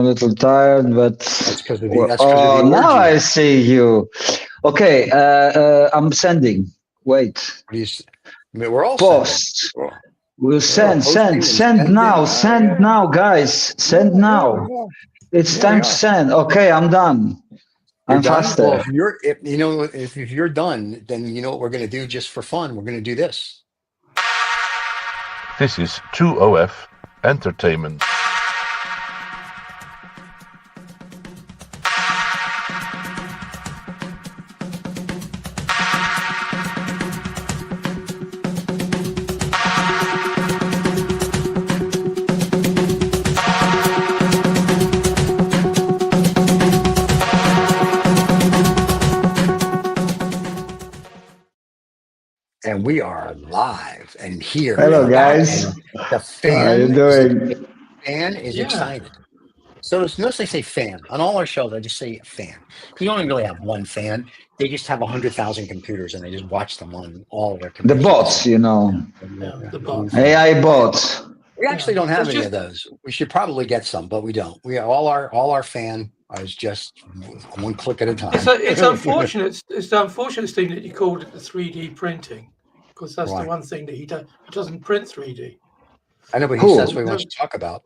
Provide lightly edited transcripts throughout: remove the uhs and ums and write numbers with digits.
a little tired, but That's because of oh, the now orgy. I see you. Okay, I'm sending. Wait. We're all Post. sending. We'll We're posting and send now, sending. send now, guys. Send now. It's Yeah, we time to are. send. Okay, I'm done. You're I'm done. faster. Well, if you're done, then you know what we're going to do just for fun. We're going to do this. This is 2OF Entertainment. And we are live and here. Hello, and back, guys. and the How are you doing? fan is excited. So notice I say fan. On all our shows, I just say fan. We don't really have one fan. They just have 100,000 computers and they just watch them on all of their The computers. bots, you know. The bots. AI bots. We actually don't have any of those. We should probably get some, but we don't. We all our fan is just one click at a time. It's unfortunate. It's the unfortunate thing that you called it the 3D printing, because that's the one thing that he doesn't print 3D. I know, but that's what he wants to talk about.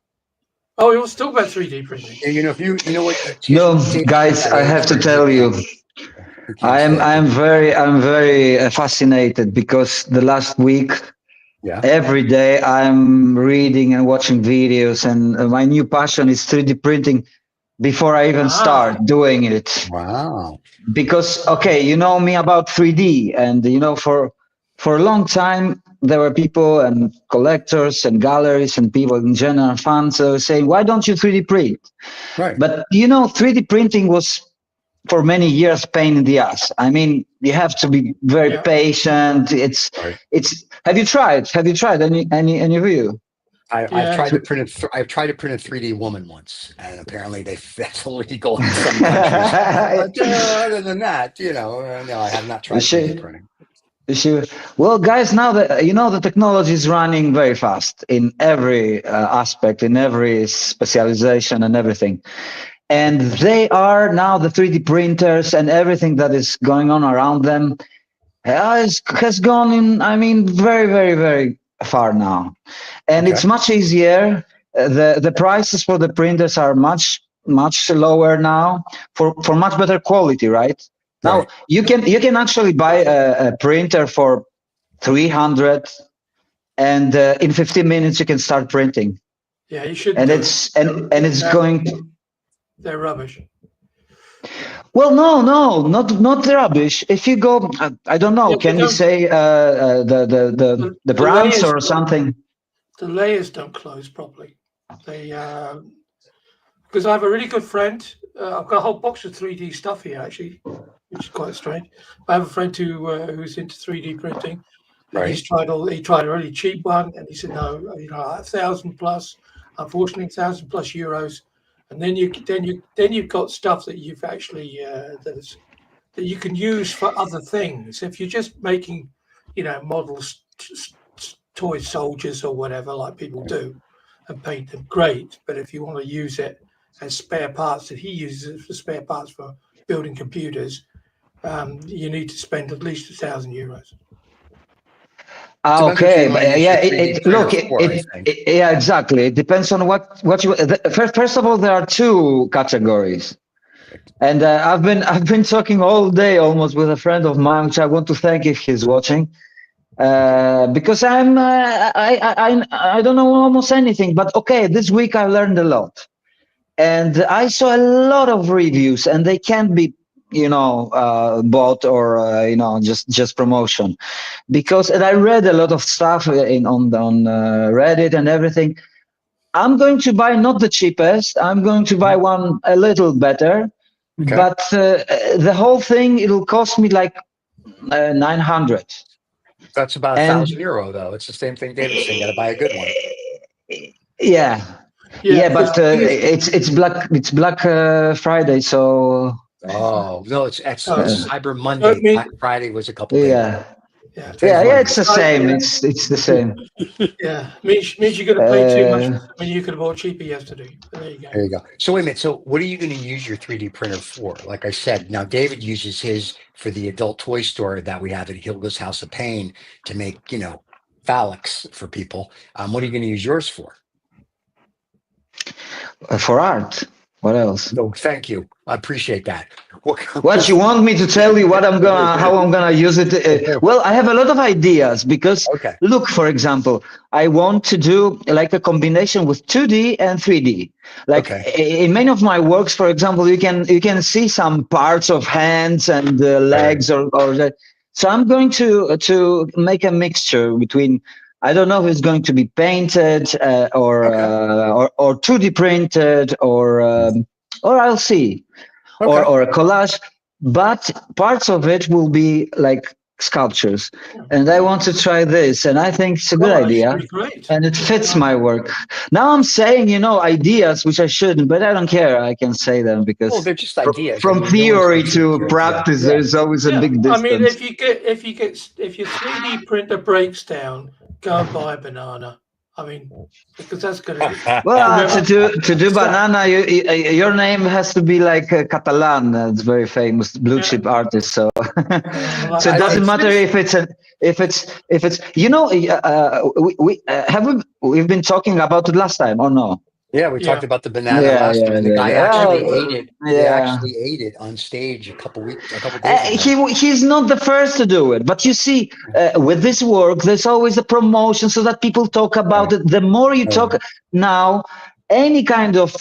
Oh, he wants to talk about 3D printing. You know what? No, guys, I have to tell you, I'm very fascinated because the last week, every day I'm reading and watching videos, and my new passion is 3D printing before I even start doing it. Wow. Because, okay, you know me about 3D, and you know, for a long time, there were people and collectors and galleries and people in general, fans saying, why don't you 3D print? Right. But, you know, 3D printing was for many years pain in the ass. I mean, you have to be very patient. Have you tried any of you? I've tried to print I've tried to print a 3D woman once, and apparently that's illegal in some countries. But other than that, no, I have not tried 3D printing. Well, guys, now that you know, the technology is running very fast in every aspect, in every specialization and everything. And they are now the 3D printers and everything that is going on around them has gone in, I mean, very, very, very far now. And it's much easier. The prices for the printers are much lower now for much better quality, right? Now you can actually buy a printer for 300, and in 15 minutes you can start printing. Yeah, you should. And it's going. They're rubbish. Well, no, not rubbish. If you go, I don't know. Can you say the brands or something? The layers don't close properly. They because I have a really good friend. I've got a whole box of 3D stuff here actually, which is quite strange. I have a friend who's into 3D printing. And he tried a really cheap one, and he said no, 1,000 plus. Unfortunately, 1,000 plus euros. And then you've got stuff that you've actually that you can use for other things. If you're just making, models, toy soldiers or whatever, like people do, and paint them, great. But if you want to use it as spare parts, that he uses it for spare parts for building computers, you need to spend at least 1,000 euros. Okay, but yeah, exactly. It depends on what you. First of all, there are two categories, and I've been talking all day almost with a friend of mine, which I want to thank if he's watching, because I don't know almost anything. But okay, this week I learned a lot, and I saw a lot of reviews, and they can be bought or just promotion, because and I read a lot of stuff on Reddit and everything. I'm going to buy not the cheapest. I'm going to buy one a little better, but the whole thing, it'll cost me like 900. That's about €1,000 though. It's the same thing David's saying. Got to buy a good one. Yeah, but it's Black Friday, so. Oh no! It's Cyber Monday. Black Friday was a couple days. Yeah. Yeah, it's the same. It's the same. Yeah, means you're going to pay too much for something you could have bought cheaper yesterday. But there you go. There you go. So wait a minute. So what are you going to use your 3D printer for? Like I said, now David uses his for the adult toy store that we have at Hilda's House of Pain to make, phallics for people. What are you going to use yours for? For art. What else? No, thank you. I appreciate that. What you want me to tell you how I'm gonna use it? Well, I have a lot of ideas because Okay. look, for example, I want to do like a combination with 2D and 3D. Like in many of my works, for example, you can see some parts of hands and legs or that. So I'm going to make a mixture between. I don't know if it's going to be painted or 2D printed or I'll see. Or a collage, but parts of it will be like sculptures. And I want to try this, and I think it's a good idea. Great. And it fits my work. Now I'm saying, ideas which I shouldn't, but I don't care. I can say them because they're just ideas. From theory to practice, there's always a big distance. I mean, if your 3D printer breaks down, go and buy a banana. I mean, because that's good. Well, to do banana, your name has to be like Catalan. It's very famous blue chip artist. So, so it doesn't matter if it's. We've been talking about it last time or no? Yeah, we talked about the banana last time. The guy actually ate it. He actually ate it on stage a couple days ago. He's not the first to do it, but you see, with this work, there's always a promotion so that people talk about it. The more you talk now, any kind of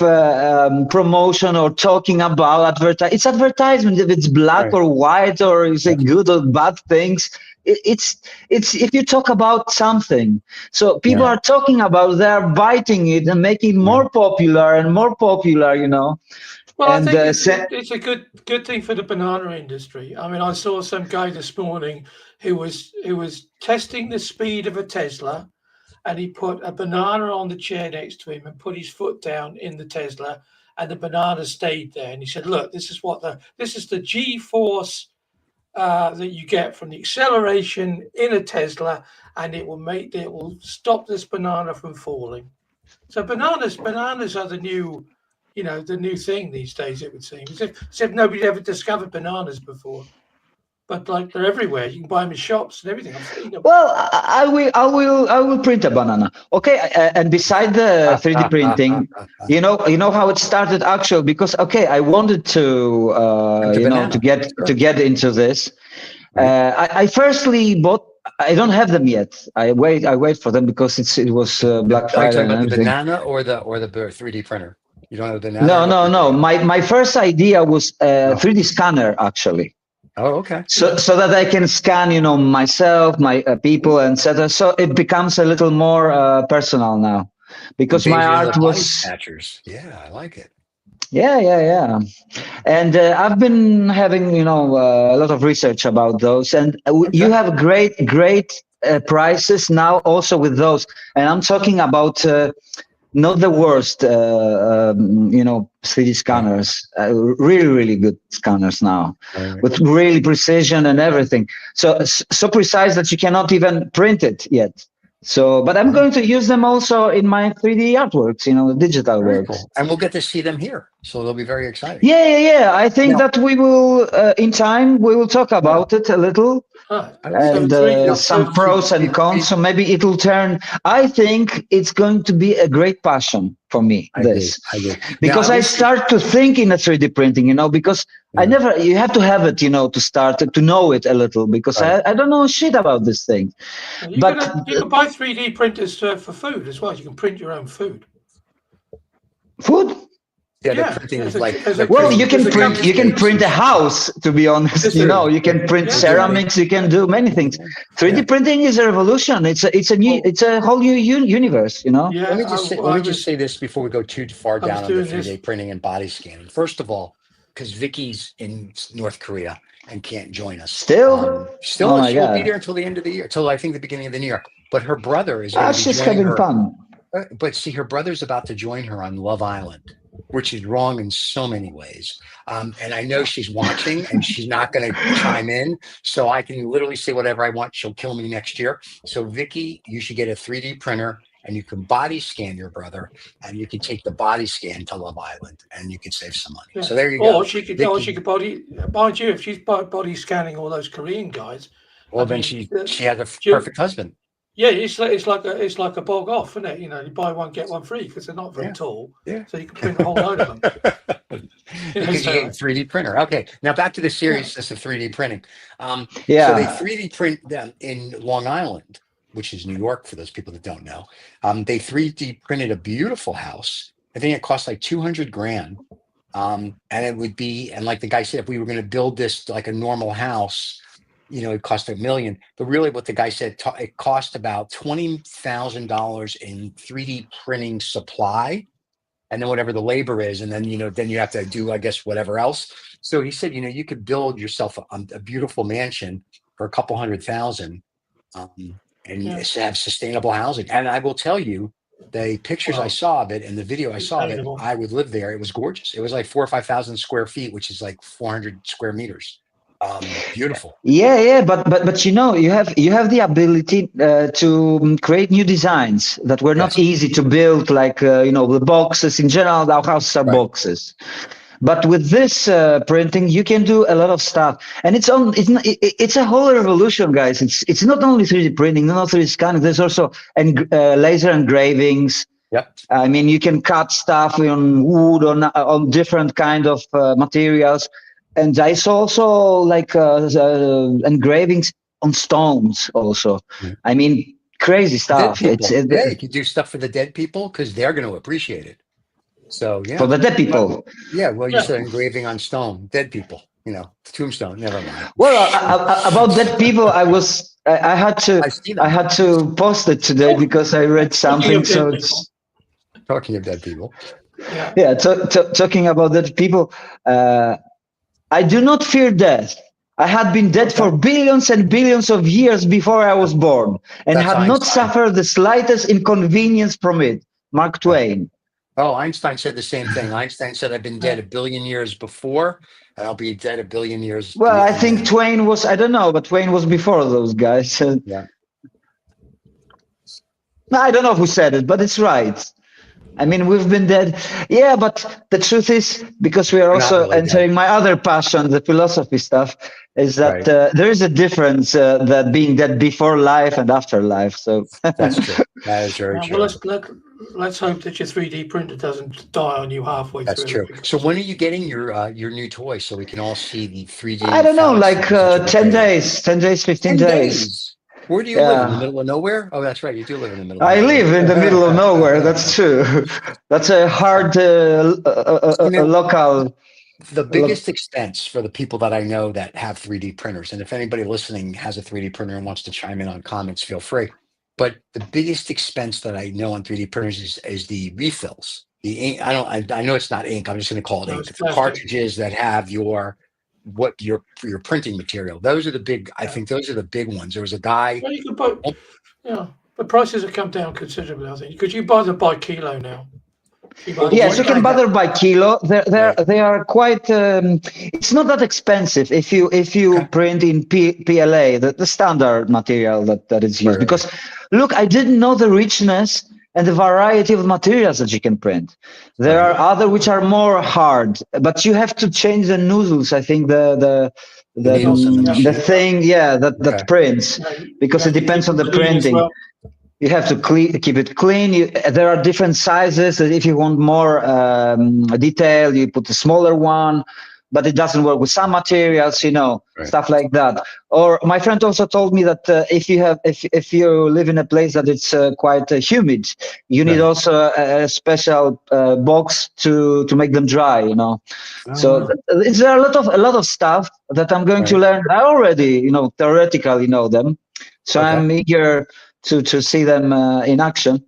promotion or talking about it's advertisement. If it's black or white or you say good or bad things. It's if you talk about something, so people are talking about, they're biting it and making it more popular and more popular, Well, and I think it's a good thing for the banana industry. I mean, I saw some guy this morning who was testing the speed of a Tesla, and he put a banana on the chair next to him and put his foot down in the Tesla, and the banana stayed there. And he said, "Look, this is the G-force." That you get from the acceleration in a Tesla, and it will stop this banana from falling. So bananas are the new, the new thing these days. It would seem as if nobody ever discovered bananas before, but like they're everywhere. You can buy them in shops and everything. I've seen them. Well, I will print a banana. Okay, and beside the 3D printing, you know how it started actually, because I wanted to to get into this. I firstly bought. I don't have them yet. I wait for them because it was Black Friday. Are you talking about the banana or the 3D printer? You don't have the banana? No. My first idea was 3D scanner actually. Oh, okay. So that I can scan, myself, my people, etc. So it becomes a little more personal now, because my art was. Snatchers. Yeah, I like it. Yeah. And I've been having, a lot of research about those, and you have great prices now also with those. And I'm talking about. Not the worst, 3D scanners, really, really good scanners now, with really precision and everything. So precise that you cannot even print it yet. So, but I'm going to use them also in my 3D artworks, digital works. Cool. And we'll get to see them here. So they'll be very exciting. Yeah. I think that we will, in time, we will talk about it a little. And some pros and cons, so maybe it will turn. I think it's going to be a great passion for me. I agree. Because I start to think in a 3D printing, because you have to have it, to start to know it a little, because I don't know shit about this thing. You can buy 3D printers for food as well. You can print your own food. Food? Yeah, printing is like. Well, you can print a house. To be honest, you can print ceramics. You can do many things. 3D printing is a revolution. It's a whole new universe. Yeah. Let me just say this before we go too far down on the 3D printing and body scanning. First of all, because Vicky's in North Korea and can't join us. Still, she'll be there until the end of the year, till I think the beginning of the new year. But her brother is going to be joining her. But see, her brother's about to join her on Love Island. which is wrong in so many ways. And I know she's watching and she's not going to chime in. So I can literally say whatever I want. She'll kill me next year. So Vicky, you should get a 3D printer and you can body scan your brother and you can take the body scan to Love Island and you can save some money. Yeah. So there you go. Or she could body, mind you, if she's body scanning all those Korean guys. Well, then she has a perfect husband. Yeah, it's like a bog off, isn't it? You know, you buy one get one free because they're not very tall. Yeah. So you can print a whole load of them. Because you get a 3D printer. Okay, now back to the seriousness of 3D printing. So they 3D print them in Long Island, which is New York for those people that don't know. They 3D printed a beautiful house. I think it cost like 200 grand. And it would be, and like the guy said, if we were going to build this like a normal house, you know, it cost $1 million, but really what the guy said, it cost about $20,000 in 3D printing supply, and then whatever the labor is, and then, you know, then you have to do, I guess, whatever else. So he said, you know, you could build yourself a beautiful mansion for a couple $100,000, and have sustainable housing. And I will tell you, the pictures I saw of it and the video I saw of it, I would live there. It was gorgeous. It was like 4,000 or 5,000 square feet, which is like 400 square meters. Beautiful. Yeah, but you know, you have the ability to create new designs that were not easy to build, like you know, the boxes in general. Our houses are boxes, but with this printing, you can do a lot of stuff, and it's a whole revolution, guys. It's not only 3D printing, not 3D scanning. There's also laser engravings. Yep. I mean, you can cut stuff on wood, on different kind of materials. And I saw also like engravings on stones also. I mean, crazy stuff. You can do stuff for the dead people because they're going to appreciate it. So yeah. For the dead people. Well, you said engraving on stone, dead people, you know, tombstone, never mind. Well, about dead people, I had to post it today because I read something. So it's talking of dead people. Yeah, talking about dead people. I do not fear death. I had been dead for billions and billions of years before I was born, and had not suffered the slightest inconvenience from it. Mark Twain. Oh, Einstein said the same thing. Einstein said, I've been dead 1 billion years before, and I'll be dead 1 billion years. Well, I think Twain was, I don't know, but Twain was before those guys. Yeah. I don't know who said it, but it's right. I mean, we've been dead. Yeah, but the truth is, because we are also really entering my other passion, the philosophy stuff, is that there is a difference that being dead before life and after life. So that's true. That is very true. Well, let's hope that your 3D printer doesn't die on you halfway through. That's true. So when are you getting your new toy so we can all see the 3D? I don't know, like 10 days, 15 days. Where do you live? In the middle of nowhere? Oh, that's right. You do live in the middle of nowhere. I live in the middle of nowhere. That's true. That's a hard local. The biggest expense for the people that I know that have 3D printers, and if anybody listening has a 3D printer and wants to chime in on comments, feel free. But the biggest expense that I know on 3D printers is the refills. The ink. I know it's not ink. I'm just going to call it ink. The cartridges that have your printing material. Those are the big. I think those are the big ones. There was a guy. Well, you could the prices have come down considerably. I think because you buy them by kilo now. Yes, you can buy them by kilo. They are quite. It's not that expensive if you print in PLA, the standard material that is used. Because look, I didn't know the richness and the variety of materials that you can print. There are other which are more hard, but you have to change the nozzles. I think the thing, that prints, because it depends on the printing. Well. You have to keep it clean. There are different sizes. If you want more detail, you put a smaller one. But it doesn't work with some materials, stuff like that. Or my friend also told me that if you live in a place that it's quite humid, you need also a special box to make them dry. So there are a lot of stuff that I'm going to learn. I already theoretically know them, so I'm eager to see them in action.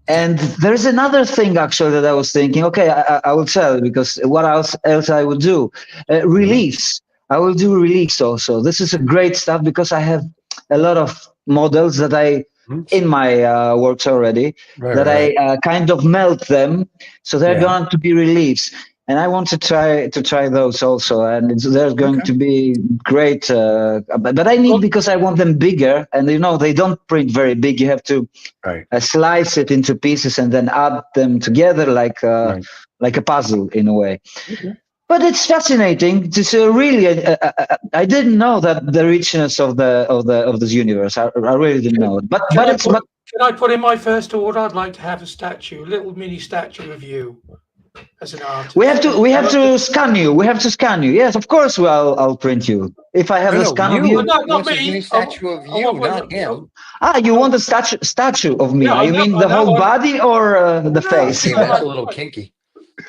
And there's another thing actually that I was thinking, I will tell, because what else I would do? Reliefs. I will do reliefs also. This is a great stuff because I have a lot of models that I in my works already, that I kind of melt them, so they're going to be reliefs. And I want to try those also, and there's going to be great. But I need, because I want them bigger, and they don't print very big. You have to slice it into pieces and then add them together like a puzzle in a way. But it's fascinating. It's really. I didn't know that the richness of this universe. I really didn't know it. But can I put in my first order? I'd like to have a little mini statue of you as an artist. We have to scan you. We have to scan you. Yes, of course. I'll print you if I have the scan of you. No, not me. A mini statue of you, not him. You want a statue of me? You mean the whole body or the face? That's a little kinky.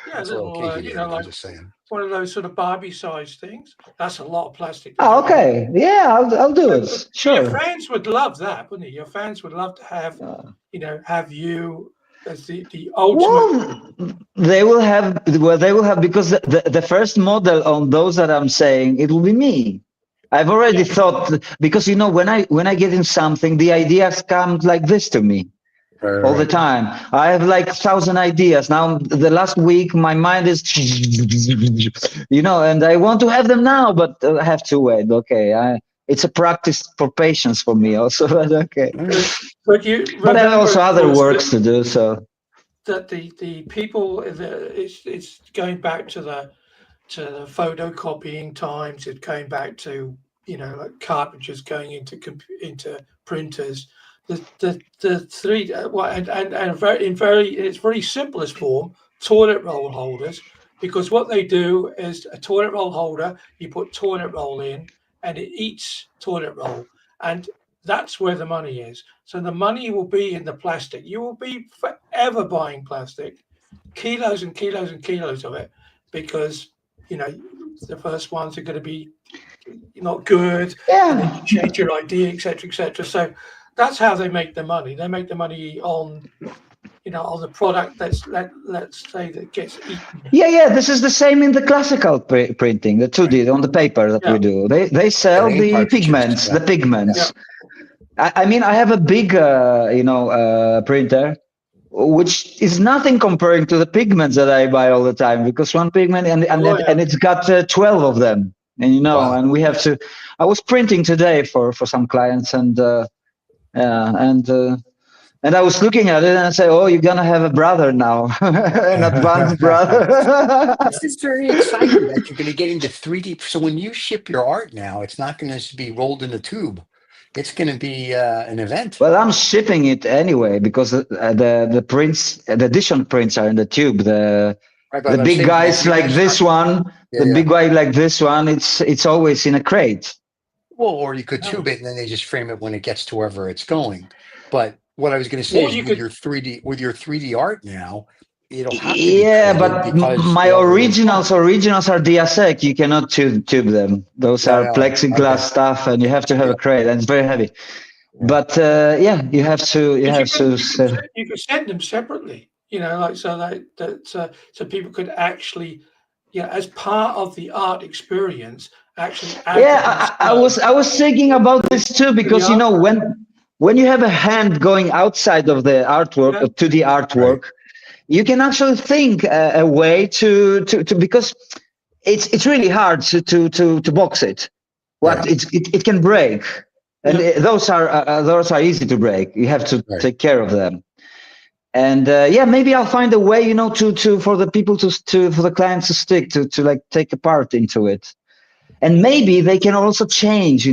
Yeah, that's a little kinky. I'm just saying. One of those sort of Barbie-sized things. That's a lot of plastic. Oh, okay. Yeah, I'll do it. Sure. Your fans would love that, wouldn't they? Your fans would love to have, have you as the ultimate. Well, they will have because the first model on those that I'm saying, it will be me. I've already thought, because when I get in something, the ideas come like this to me. All the time. I have like 1,000 ideas. Now, the last week, my mind is, and I want to have them now, but I have to wait. Okay. It's a practice for patience for me also, but okay. But I have also other works to do, so. That the people, it's going back to the photocopying times. It's going back to, like cartridges going into printers. The three in its very simplest form, toilet roll holders, because what they do is a toilet roll holder, you put toilet roll in and it eats toilet roll, and that's where the money is. So the money will be in the plastic. You will be forever buying plastic, kilos and kilos and kilos of it, because the first ones are going to be not good, and then you change your idea, etc., etc. So that's how they make the money. They make the money on, on the product let's say that gets eaten. Yeah. This is the same in the classical printing, the 2D on the paper that we do. They sell the pigments. The pigments. Yeah. I mean, I have a big, printer, which is nothing comparing to the pigments that I buy all the time, because one pigment and it's got 12 of them, and and we have to. I was printing today for some clients, and I was looking at it and I say, "Oh, you're gonna have a brother now, an advanced brother." This is very exciting that you're going to get into 3D. So when you ship your art now, it's not going to be rolled in a tube. It's going to be an event. Well, I'm shipping it anyway, because the prints, the edition prints are in the tube. The big guys like this one, big guy like this one, it's always in a crate. Well, or you could tube it and then they just frame it when it gets to wherever it's going. But what I was going to say is with your 3D art now, it'll have to be but my originals are DSEC. You cannot tube them. Those are plexiglass stuff, and you have to have a crate, and it's very heavy. Yeah. But you have to. You could send them separately. So people could actually, as part of the art experience, actually. I was thinking about this too, because when you have a hand going outside of the artwork to the artwork, you can actually think a way to because it's really hard to box it. It can break, and those are easy to break. You have to take care of them. And maybe I'll find a way, for the people for the clients to stick to like take a part into it. And maybe they can also change,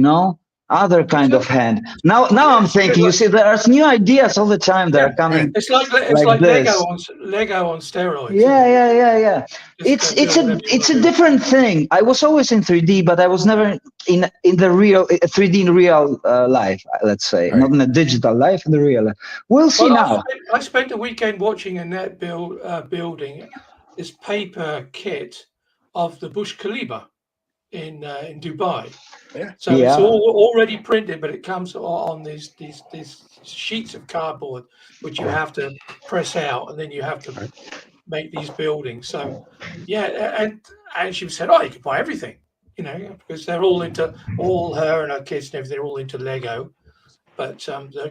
other kind of hand. Now I'm thinking, you see, there's new ideas all the time that are coming. It's like Lego on steroids. Yeah. It's a different thing. I was always in 3D, but I was never in the real 3D in real life. Let's say not in a digital life, in the real life. We'll see now. I spent a weekend watching a net building this paper kit of the Burj Khalifa in Dubai. So it's all already printed, but it comes on these sheets of cardboard, which you have to press out, and then you have to make these buildings. So and she said, "Oh, you can buy everything," because they're all her and her kids and everything. They're all into Lego, But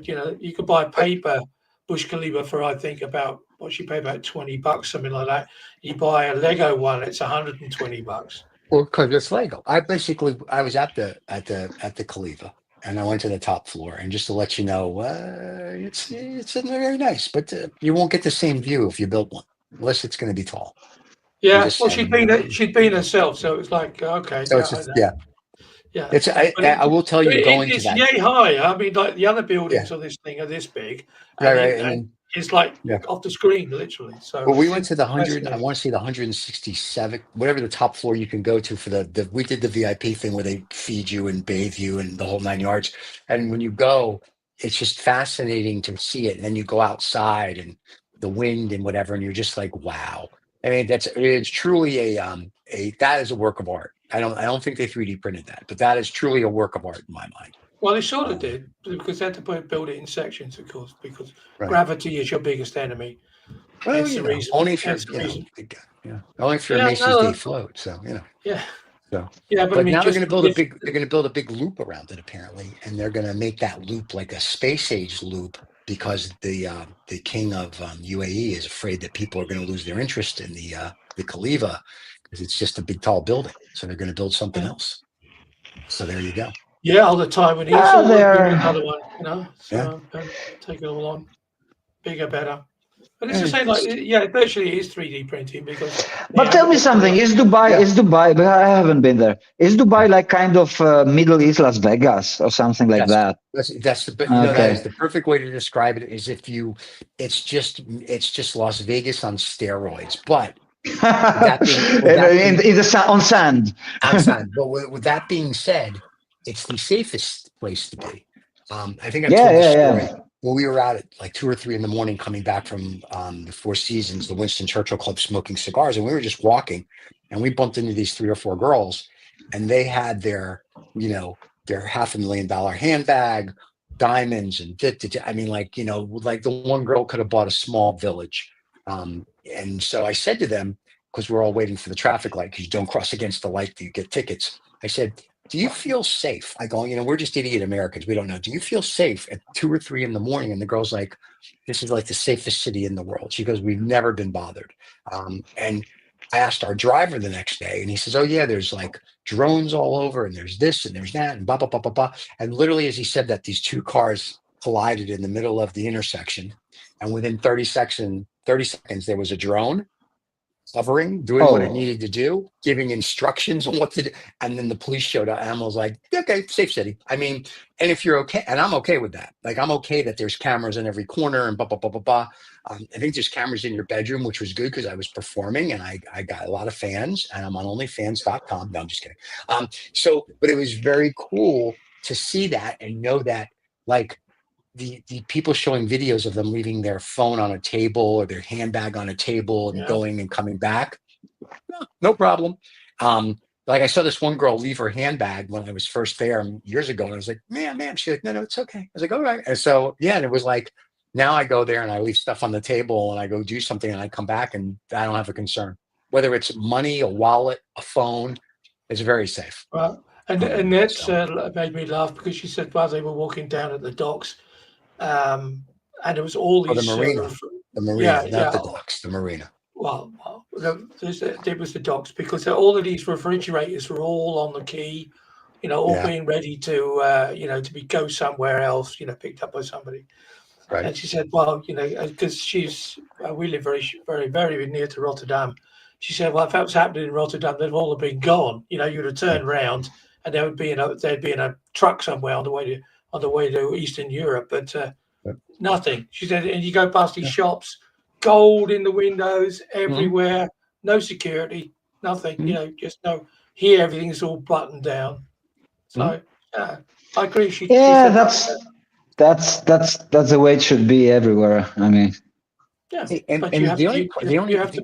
you know, you could buy a paper Bush Khalifa for I think about what you pay about $20, something like that. You buy a Lego one, it's $120. Well, because it's Lego. I was at the Khalifa, and I went to the top floor, and just to let you know, it's very nice, but you won't get the same view if you build one, unless it's going to be tall. Yeah, just well, saying. she'd been herself, so it was like okay, So yeah, it's I just know. yeah. Yeah, It's but I will tell you going to it's that. yay high. I mean, like the other Yeah. buildings of this thing are this big, Right, and and then it's like yeah. off the screen, literally. So Well, we went to the 100. I fascinating. want to say the 167, whatever the top floor you can go to for the. We did the VIP thing where they feed you and bathe you and the whole 9 yards. And when you go, it's just fascinating to see it. And then you go outside and the wind and whatever, and you're just like, wow. I mean, it's truly that is a work of art. I don't think they 3D printed that, but that is truly a work of art in my mind. Well, they sort of did because they had to build it in sections, of course, because Right. gravity is your biggest enemy. Well, Hence you the know, reason. only if you're, Hence the reason. only if you're Yeah, Macy's no, Day Float. So, you know. yeah, So, yeah, but I but mean, now they're just going to build a big loop around it apparently, and they're going to make that loop like a space age loop because the king of UAE is afraid that people are going to lose their interest in the Khalifa because it's just a big tall building. So they're going to build something else. So there you go. yeah, all the time when he's Ah, all they're another one, you know. Yeah. So take it all on, bigger, better. But it's Yeah, the same, like yeah, virtually it is 3D printing because. But tell me something. Is Dubai? But I haven't been there. Is Dubai like kind of Middle East Las Vegas or something like Yes, that? that's the you know that is Okay. the perfect way to describe it. Is if you, it's just Las Vegas on steroids. But In the on sand. outside. But with that being said, it's the safest place to be. I think I've Yeah, told this yeah, story. yeah. Well, we were out at like 2 or 3 in the morning coming back from the Four Seasons, the Winston Churchill Club, smoking cigars, and we were just walking, and we bumped into these 3 or 4 girls, and they had their, their $500,000 handbag, diamonds, and I mean, like, like the one girl could have bought a small village. And so I said to them, because we're all waiting for the traffic light, because you don't cross against the light, you get tickets. I said, do you feel safe? I go, we're just idiot Americans. We don't know. Do you feel safe at 2 or 3 in the morning? And the girl's like, this is like the safest city in the world. She goes, we've never been bothered. And I asked our driver the next day, and he says, oh, yeah, there's like drones all over, and there's this, and there's that, and blah, blah, blah, blah, blah. And literally, as he said that, these 2 cars collided in the middle of the intersection. And within 30 seconds, there was a drone hovering, doing what it needed to do, giving instructions on what to do. And then the police showed up, and I was like, okay, safe city. I mean, and if you're okay, and I'm okay with that. Like, I'm okay that there's cameras in every corner and blah, blah, blah, blah, blah. I think there's cameras in your bedroom, which was good because I was performing and I got a lot of fans, and I'm on onlyfans.com. No, I'm just kidding. But it was very cool to see that and know that, like, the people showing videos of them leaving their phone on a table or their handbag on a table and going and coming back, no problem. Like I saw this one girl leave her handbag when I was first there years ago, and I was like, ma'am. She's like, no, it's okay. I was like, all right. And so and it was like, now I go there and I leave stuff on the table and I go do something and I come back and I don't have a concern. Whether it's money, a wallet, a phone, it's very safe. Right. And that made me laugh because she said while they were walking down at the docks, and there was all these the marina, not the docks, the marina. Well, it was the docks because all of these refrigerators were all on the quay, being ready to go somewhere else, picked up by somebody. Right. And she said, well, because we live very, very, very near to Rotterdam. She said, well, if that was happening in Rotterdam, they'd all have been gone. You'd have turned round and they'd be in a truck somewhere on the way to Eastern Europe, but nothing. She said, and you go past these shops, gold in the windows everywhere, no security, nothing. Just no. Here, everything's all buttoned down. So I agree. She said, that's the way it should be everywhere. I mean, the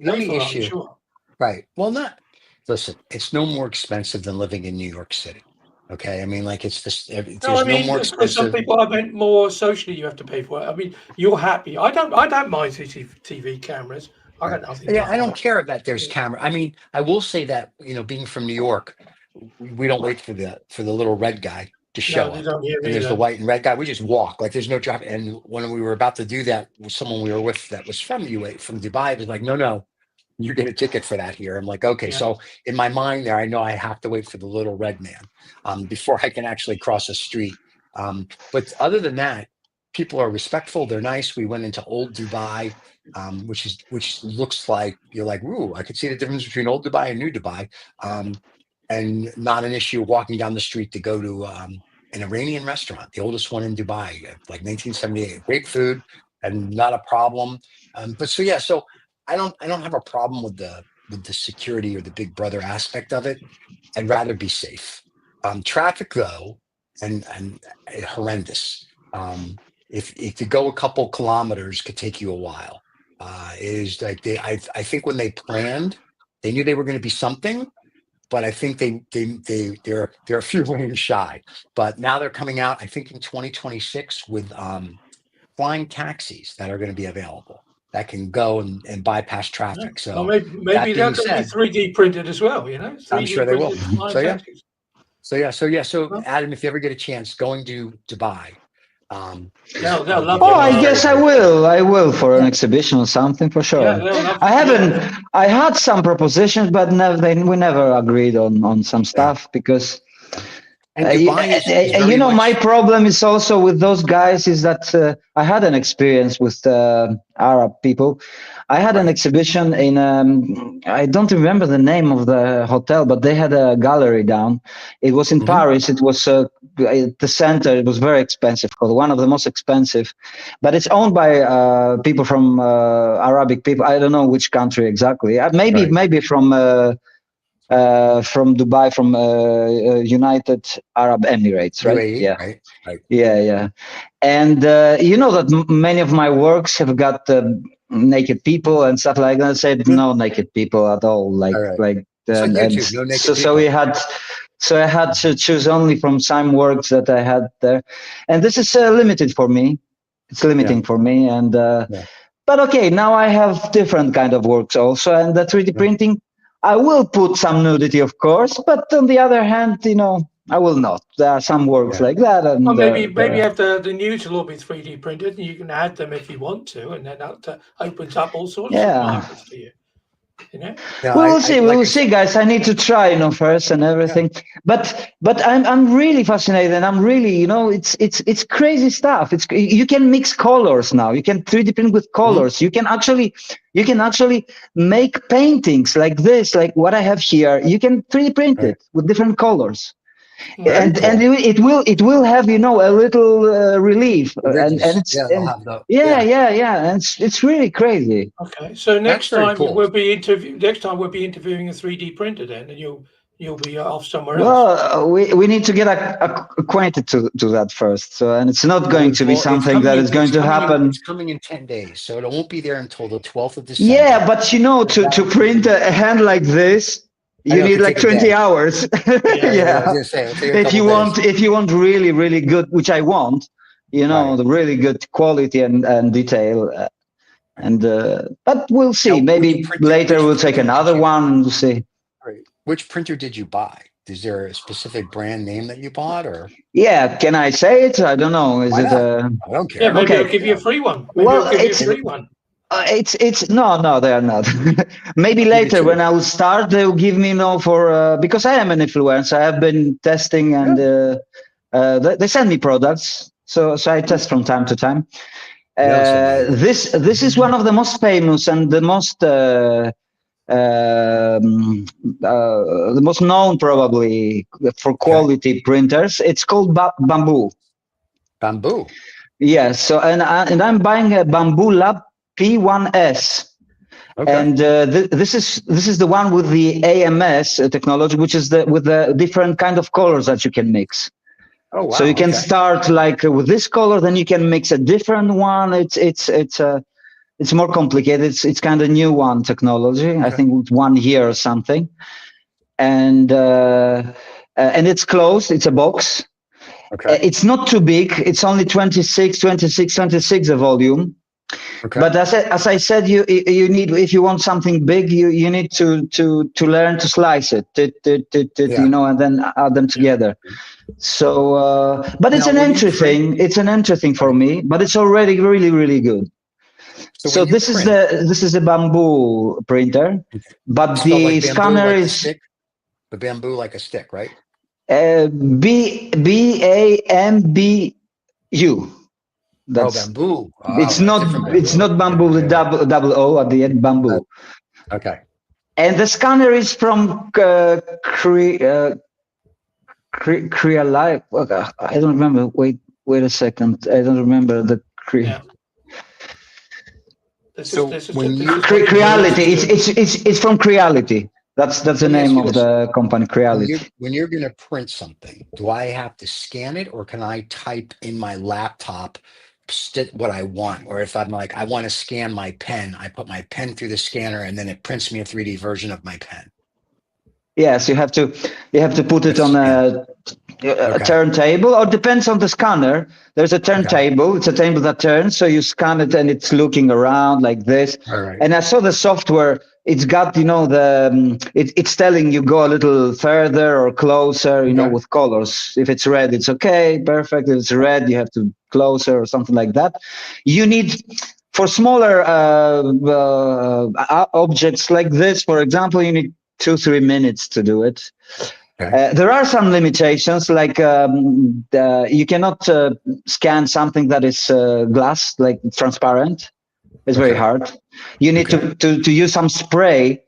only issue, sure. Right? Well, listen. It's no more expensive than living in New York City. Okay, I mean, like it's this. There's no more expensive. Some people, I meant more socially. You have to pay for it. I mean, you're happy. I don't mind CCTV cameras. I got nothing. Yeah, I don't care that there's camera. I mean, I will say that being from New York, we don't wait for the little red guy. to show No, they up. don't hear And there's the either. white and red guy. We just walk like there's no traffic. And when we were about to do that, someone we were with that was from UAE, from Dubai, was like, no, you get a ticket for that here. I'm like, okay. Yeah. So in my mind there, I know I have to wait for the little red man before I can actually cross a street. But other than that, people are respectful. They're nice. We went into old Dubai, which looks like you're like, ooh, I could see the difference between old Dubai and new Dubai. And not an issue walking down the street to go to an Iranian restaurant, the oldest one in Dubai, like 1978. Great food and not a problem. But so yeah, so I don't have a problem with the security or the Big Brother aspect of it. I'd rather be safe. Traffic though, and horrendous. If you go a couple kilometers, could take you a while. Is like I think when they planned, they knew they were going to be something, but I think they're a few lanes shy. But now they're coming out, I think in 2026 with flying taxis that are going to be available that can go and bypass traffic. So well, maybe that they're being going to be said, 3D printed as well. 3D I'm sure they will. printed flying So yeah. taxis. So Well, Adam, if you ever get a chance, going to Dubai, they'll I would love give Oh, you I a guess very, I very- will. I will for an Yeah. exhibition or something for sure. Yeah, they'll love. I haven't. I had some propositions, but we never agreed on some stuff because And Dubai is very you know, my much problem is also with those guys is that I had an experience with Arab people. I had an right. exhibition in I don't remember the name of the hotel, but they had a gallery down. It was in Mhm. Paris. It was at the center. It was very expensive, called one of the most expensive, but it's owned by people from Arabic people. I don't know which country exactly. Maybe from Dubai, from United Arab Emirates, right? UAE, Yeah, right? Right. yeah. And you know that many of my works have got naked people and stuff like that. I said Yeah. no naked people at all. All right. Like, It's like and YouTube, no naked so people. we had. So I had to choose only from some works that I had there, and this is limited for me. It's limiting for me, and Yeah. but okay, now I have different kind of works also, and the 3D Yeah. printing, I will put some nudity, of course, but on the other hand, you know, I will not. There are some works Yeah. like that, and Well, maybe have the nudes will all be 3D printed, and you can add them if you want to, and then that opens up all sorts of yeah. markets to you. No, We will I see. We like will I see, said, guys. I need to try, you know, first and everything. But I'm really fascinated, and I'm really, you know, it's crazy stuff. You can mix colors now. You can 3D print with colors. You can actually make paintings like this, like what I have here. You can 3D print right. it with different colors. Very And cool. it will have, you know, a little relief, The and ridges. it's Yeah, they'll have the yeah, and it's really crazy. Okay, so That's next very time cool. we'll be interviewing a 3D printer then, and you'll be off somewhere else. Well, we need to get acquainted to that first. So, and it's not going to be Well, something that is going to happen. It's coming in 10 days, so it won't be there until the 12th of December. Yeah, but you know, to print a hand like this, I you know, it need could like take a 20 day. hours. I was Yeah. gonna say, it'll take a If couple you days. want really, really good, which I want, you know, Right. the really good quality and detail. But we'll see. Now, when you Maybe printed, later which we'll take printer did another you- one and we'll see. Right. Which printer did you buy? Is there a specific brand name that you bought, or Yeah, can I say it? I don't know. Is why it not? I don't care. Yeah, maybe Okay. I'll give you a free one. Maybe Well, I'll give you a it's- free one. it's no, they are not. Maybe Give later it to when me. I will start, they'll give me for because I am an influencer. I have been testing and they send me products, so I test from time to time. This is one of the most famous and the most known probably for quality printers. It's called Bamboo. Bamboo. Yes. So and I'm buying a Bamboo Lab P1S. Okay. And this is the one with the AMS technology, which is with the different kind of colors that you can mix. Oh wow. So you can okay. start like with this color, then you can mix a different one. It's more complicated. It's kind of new one technology. I think with 1 year or something, and it's closed. It's a box. Okay. It's not too big. It's only 26 a volume. Okay. But as I said, you need, if you want something big, you need to learn to slice it, Yeah. you know, and then add them together. So, but it's Now, an when you entry thing. It's an entry thing for me, but it's already really, really good. So when you this is a bamboo printer, but spelled the like bamboo, scanner like the is stick, the bamboo like a stick, right? BAMBU. That's Bamboo. it's Oh, a different not bamboo. bamboo with double O at the end, bamboo. Okay. And the scanner is from Crealive. I don't remember. Wait a second. I don't remember the Yeah. Creality. It's from Creality. That's the name of the company, Creality. When you're going to print something, do I have to scan it, or can I type in my laptop what I want? Or if I'm like, I want to scan my pen, I put my pen through the scanner, and then it prints me a 3D version of my pen. Yes, you have to put it on a turntable, or depends on the scanner. There's a turntable. It's a table that turns, so you scan it and it's looking around like this. All right. And I saw the software. It's got, you know, it's telling you go a little further or closer, you know, with colors. If it's red, it's okay, perfect. If it's red, you have to closer or something like that. You need, for smaller objects like this, for example, you need 2-3 minutes to do it. There are some limitations, like you cannot scan something that is glass, like transparent. It's very hard. You need to use some spray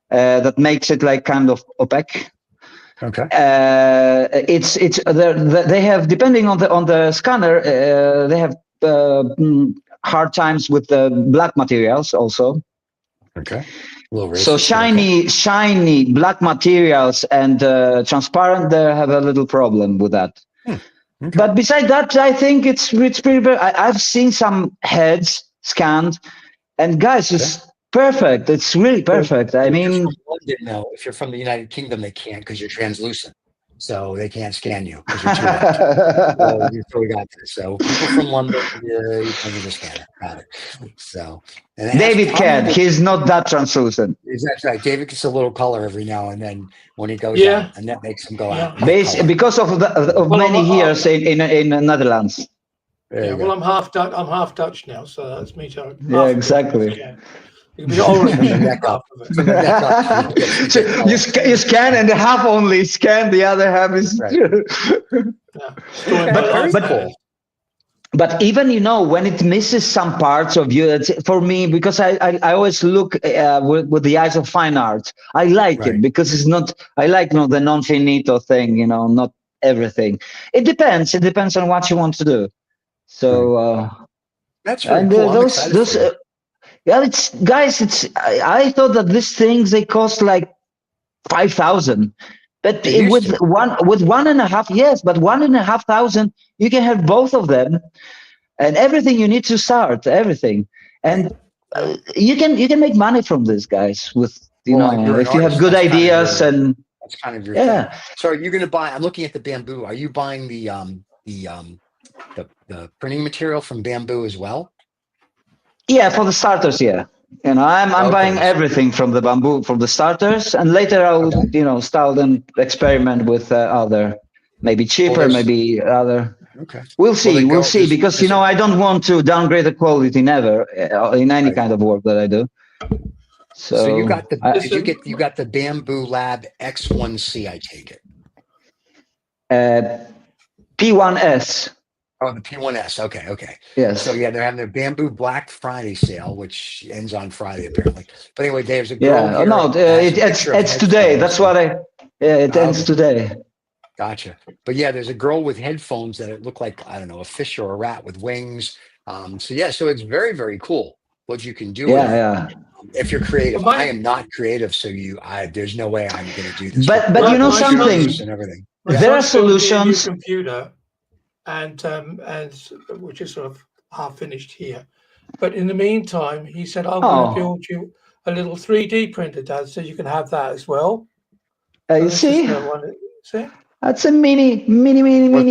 that makes it like kind of opaque. Okay. They have, depending on the scanner, they have hard times with the black materials also. Okay. So shiny black materials and transparent, they have a little problem with that. But besides that, I think it's pretty. I've seen some heads scanned, and guys, it's perfect. It's really perfect. I mean, from London, no. If you're from the United Kingdom, they can't, because you're translucent, so they can't scan you because you're too white. So we got this. So people from London, you can use a scanner. Got it. So David can. He's not that translucent. Exactly right. David gets a little color every now and then when he goes out, and that makes him go out. Because of many years in the Netherlands. Well, I'm half Dutch. I'm half Dutch now, so that's me too. Yeah, exactly. You can be orange. So you scan, and the half only scan, the other half is. But even, you know, when it misses some parts of you, it's, for me, because I always look with the eyes of fine art. I like it because it's not. I like, you know, the non finito thing. You know, not everything. It depends. It depends on what you want to do. So that's really cool. Those yeah, it's guys. I thought that these things, they cost like 5,000, but with 1.5, yes, but 1,500, you can have both of them, and everything you need to start everything, and you can make money from this, guys. With if you have good ideas, and that's kind of your thing. So are you going to buy? I'm looking at the bamboo. Are you buying the printing material from bamboo as well? Yeah, for the starters, yeah. You know, I'm buying everything from the bamboo, from the starters, and later I'll start and experiment with other, maybe cheaper, maybe other. We'll see, because I don't want to downgrade the quality never in any kind of work that I do. So you got the you got the Bamboo Lab X1C, I take it. P1S. Oh, the P1S. Okay. Yes. So they're having their Bamboo Black Friday sale, which ends on Friday apparently. But anyway, there's a girl here. No, it's today. That's what it ends today. Gotcha. But there's a girl with headphones that look like, I don't know, a fish or a rat with wings. So it's very, very cool what you can do. If you're creative. I am not creative, so there's no way I'm going to do this. But you know something. And everything. There are solutions. Computer, and which is sort of half finished here. But in the meantime, he said, "I'm going to build you a little 3D printer, Dad, so you can have that as well." You see? See? That's a mini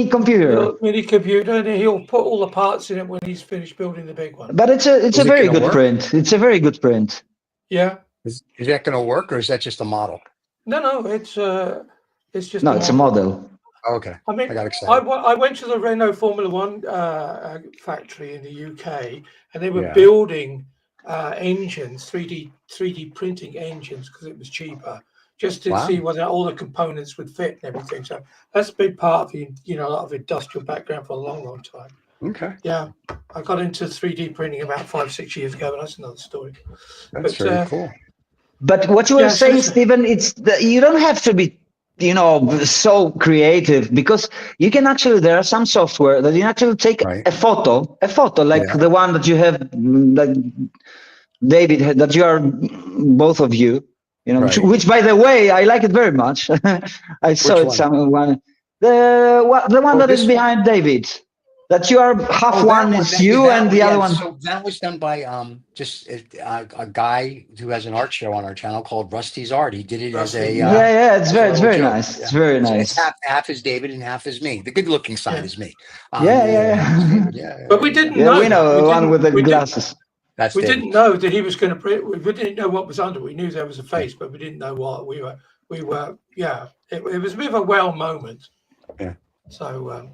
computer. Little mini computer, and he'll put all the parts in it when he's finished building the big one. But it's a Is it very gonna good work? print. It's a very good print. Yeah. Is that going to work, or is that just a model? No, it's just No, it's a model. Oh, okay. I mean, got excited. I went to the Renault Formula One factory in the UK, and they were Yeah. building engines, 3D printing engines, because it was cheaper, just to Wow. see whether all the components would fit and everything. So that's a big part of the, a lot of industrial background for a long time. Okay. Yeah, I got into 3D printing about 5-6 years ago, but that's another story. That's very cool. But what you were saying, Stephen, it's you don't have to be, so creative, because you can actually, there are some software that you actually take a photo like the one that you have, like David, that you are, both of you, which by the way, I like it very much. I saw it someone, the one that is behind David. That you are half one is you and the other one. So that was done by just a guy who has an art show on our channel called Rusty's Art. He did it as a it's very nice. It's very nice. It's half is David and half is me. The good looking side is me. Yeah. But we didn't know. We know the one with the glasses. We didn't know that he was going to print. We didn't know what was under. We knew there was a face, but we didn't know what we were. Yeah, it was a bit of a well moment. Yeah. So,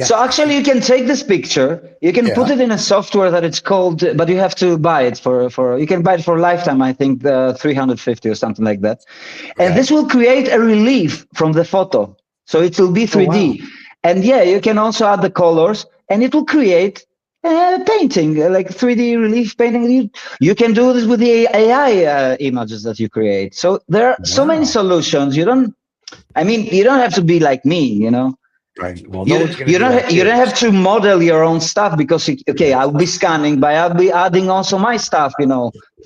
so actually, you can take this picture, you can put it in a software that it's called, but you have to buy it for you can buy it for a lifetime, I think, 350 or something like that. And this will create a relief from the photo. So it will be 3D. Oh, wow. And you can also add the colors, and it will create painting, like 3D relief painting. You can do this with the AI images that you create. So there are so many solutions. You don't have to be like me, Right. Well, you don't have to model your own stuff, because I'll be scanning, but I'll be adding also my stuff,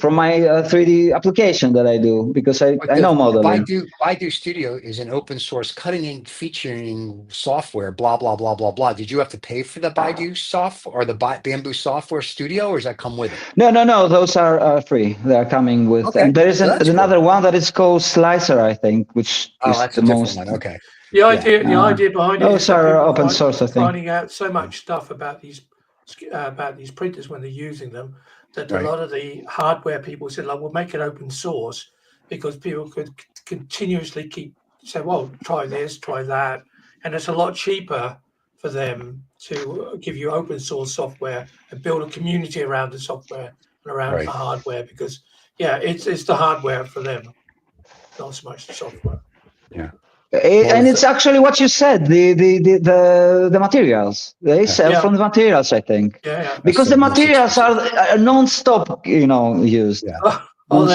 from my 3D application that I do, because I know modeling. Baidu Studio is an open source cutting edge featuring software, blah blah blah blah blah. Did you have to pay for the Baidu software or the Bamboo Software Studio, or does that come with it? No. Those are free. They are coming with, and there is another one that is called Slicer, I think, which is that's the a different most one. Okay. The idea behind it is open source, I think. Finding out so much stuff about these printers when they're using them, that a lot of the hardware people said, like, we'll make it open source, because people could continuously say, well, try this, try that, and it's a lot cheaper for them to give you open source software and build a community around the software and around the hardware, because it's the hardware for them, not so much the software. Yeah. And it's actually what you said, the materials they sell from the materials, I think, because the materials are non-stop, used. They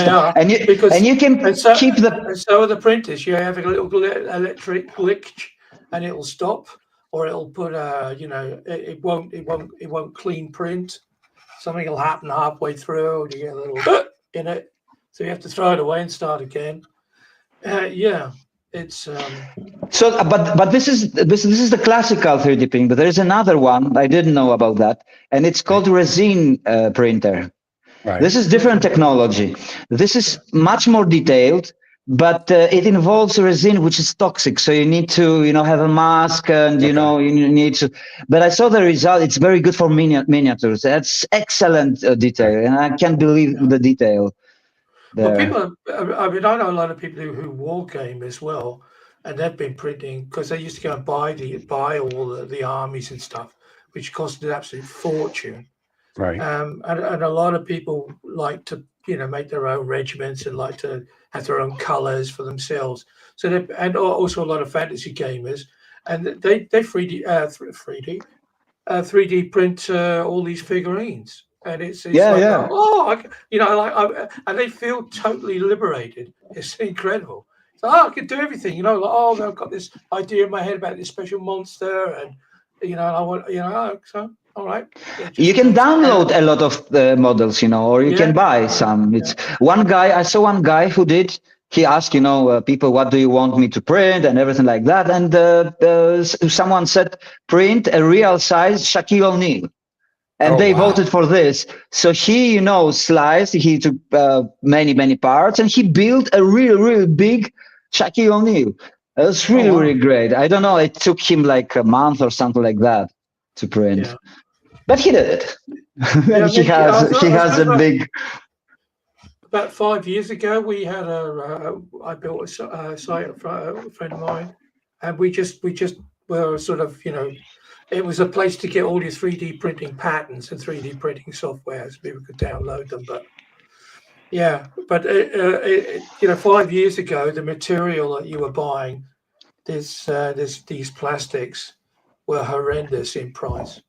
are, and you can keep the. And so are the printers. You have a little electric glitch, and it'll stop, or it'll put it won't clean print. Something will happen halfway through, and you get a little in it, so you have to throw it away and start again. It's so, but this is the classical 3D printing. But there is another one I didn't know about that, and it's called resin printer. Right. This is different technology. This is much more detailed, but it involves resin, which is toxic. So you need to, have a mask, and you need to. But I saw the result. It's very good for miniatures. That's excellent detail, and I can't believe the detail. Well, I know a lot of people who war game as well, and they've been printing, because they used to go and buy all the armies and stuff, which cost an absolute fortune. Right. And a lot of people like to, make their own regiments and like to have their own colors for themselves. So and also a lot of fantasy gamers, and they 3D print all these figurines. And it's and they feel totally liberated. It's incredible. So I can do everything, I've got this idea in my head about this special monster, and I want, so all right. You can download a lot of the models, or you can buy some. It's I saw one guy who did. He asked, people, what do you want me to print and everything like that, and someone said, print a real size Shaquille O'Neal. And they voted for this. So he, sliced, he took many parts, and he built a real big Shaquille O'Neal. It was really, wow. really great. I don't know. It took him like a month or something like that to print, Yeah. but he did it. Yeah, And he I has a remember big. about 5 years ago, we had I built a site for a friend of mine, and we just were sort of, it was a place to get all your 3D printing patterns and 3D printing software so people could download them. But yeah, but 5 years ago, the material that you were buying, these plastics were horrendous in price,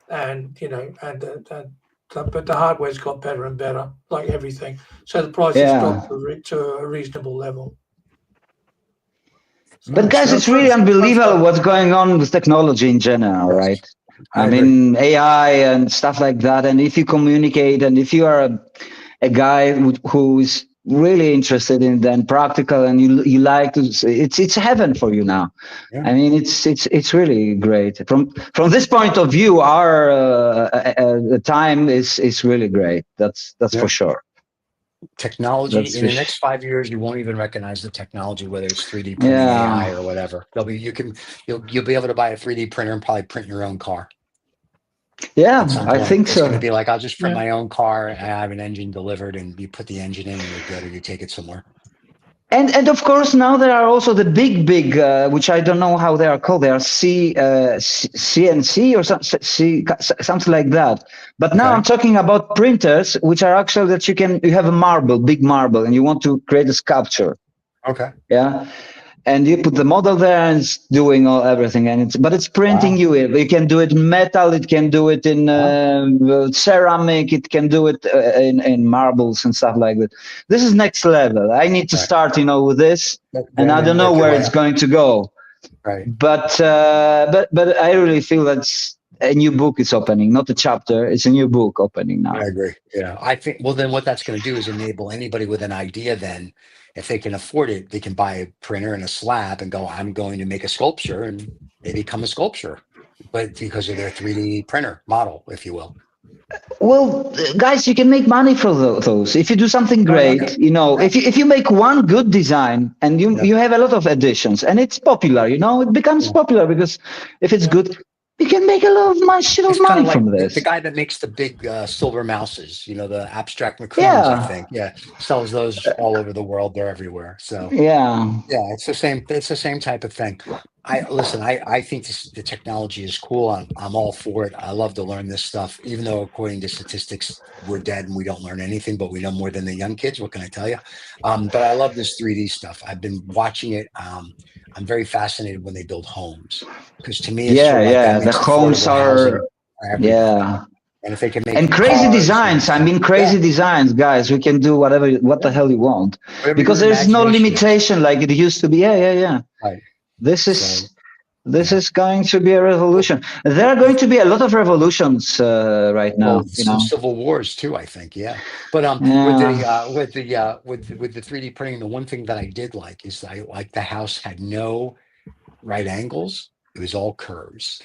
and but the hardware's got better and better, like everything. So the prices dropped Yeah. to a reasonable level. But Nice. guys, So it's really fun unbelievable stuff. what's going on with technology in general, Yes, right? I I agree. mean, AI and stuff like that. And if you communicate, and if you are a guy who's really interested in then practical, and you like to, it's heaven for you now. Yeah. I mean, it's really great from this point of view. Our time is really great. That's Yeah. for sure. Technology That's in the next 5 years, you won't even recognize the technology, whether it's 3D printing, AI, yeah. or whatever. You'll be able to buy a 3D printer and probably print your own car at Yeah, some I point. think It's going to so. be like, I'll just print Yeah. my own car. I have an engine delivered, and you put the engine in, and you're good, or you take it somewhere. And of course now there are also the big which I don't know how they are called. They are CNC or something like that. But now Okay. I'm talking about printers, which are actually that you have a big marble, and you want to create a sculpture. Okay. Yeah. And you put the model there, and it's doing everything, and it's printing Wow. you. You can do it in metal, it can do it in ceramic, it can do it in marbles and stuff like that. This is next level. I need to Right. start, with this, and I Then don't know work your where way it's up. going to go. Right. But I really feel that's a new book is opening, not a chapter. It's a new book opening I now. agree. Yeah. I think, well, then what that's going to do is enable anybody with an idea, then, if they can afford it, they can buy a printer and a slab and go, I'm going to make a sculpture, and they become a sculpture, but because of their 3D printer model, if you will. Well, guys, you can make money for those. If you do something Oh, no great, doubt. Yeah. if you make one good design and Yeah. you have a lot of editions and it's popular, it becomes Yeah. popular because if it's Yeah. good, you can make a lot of shit of It's kind money of like from the this. guy that makes the big silver mouses, the abstract Macroons, I Yeah, think. Yeah. Sells those all over the world. They're everywhere. So, yeah, yeah, it's the same. It's the same type of thing. I think the technology is cool. I'm all for it. I love to learn this stuff, even though according to statistics, we're dead and we don't learn anything, but we know more than the young kids. What can I tell you? But I love this 3D stuff. I've been watching it. I'm very fascinated when they build homes, because to me, it's sort of like that yeah. The makes homes affordable are, housing for everybody. yeah. And if they can And make crazy cars and designs. I stuff, mean, yeah, crazy designs, guys. We can do what the yeah, hell you want whatever because your there's no imagination is. limitation like it used to be. Yeah. Right. This So, is this yeah. is going to be a revolution. There are going to be a lot of revolutions right Well, now. some civil wars too, I think. Yeah, but Yeah, with the 3D printing, the one thing that I did like is I like the house had no right angles. It was all curves.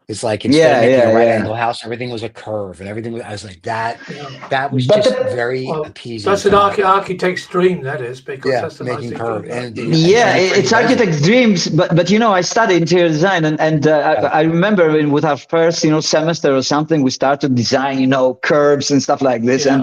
It's like instead of making a right yeah. angle house, everything was a curve, and everything was. I was like that. Yeah. That was But just the, very Well, appeasing that's to an me. architect's dream, that is, because Yeah, that's the most making they curve, do. and the yeah, 3D printing it's does it. architect's dreams. But I studied interior design, and Right, I remember with our first semester or something, we started design curves and stuff like this, Yeah.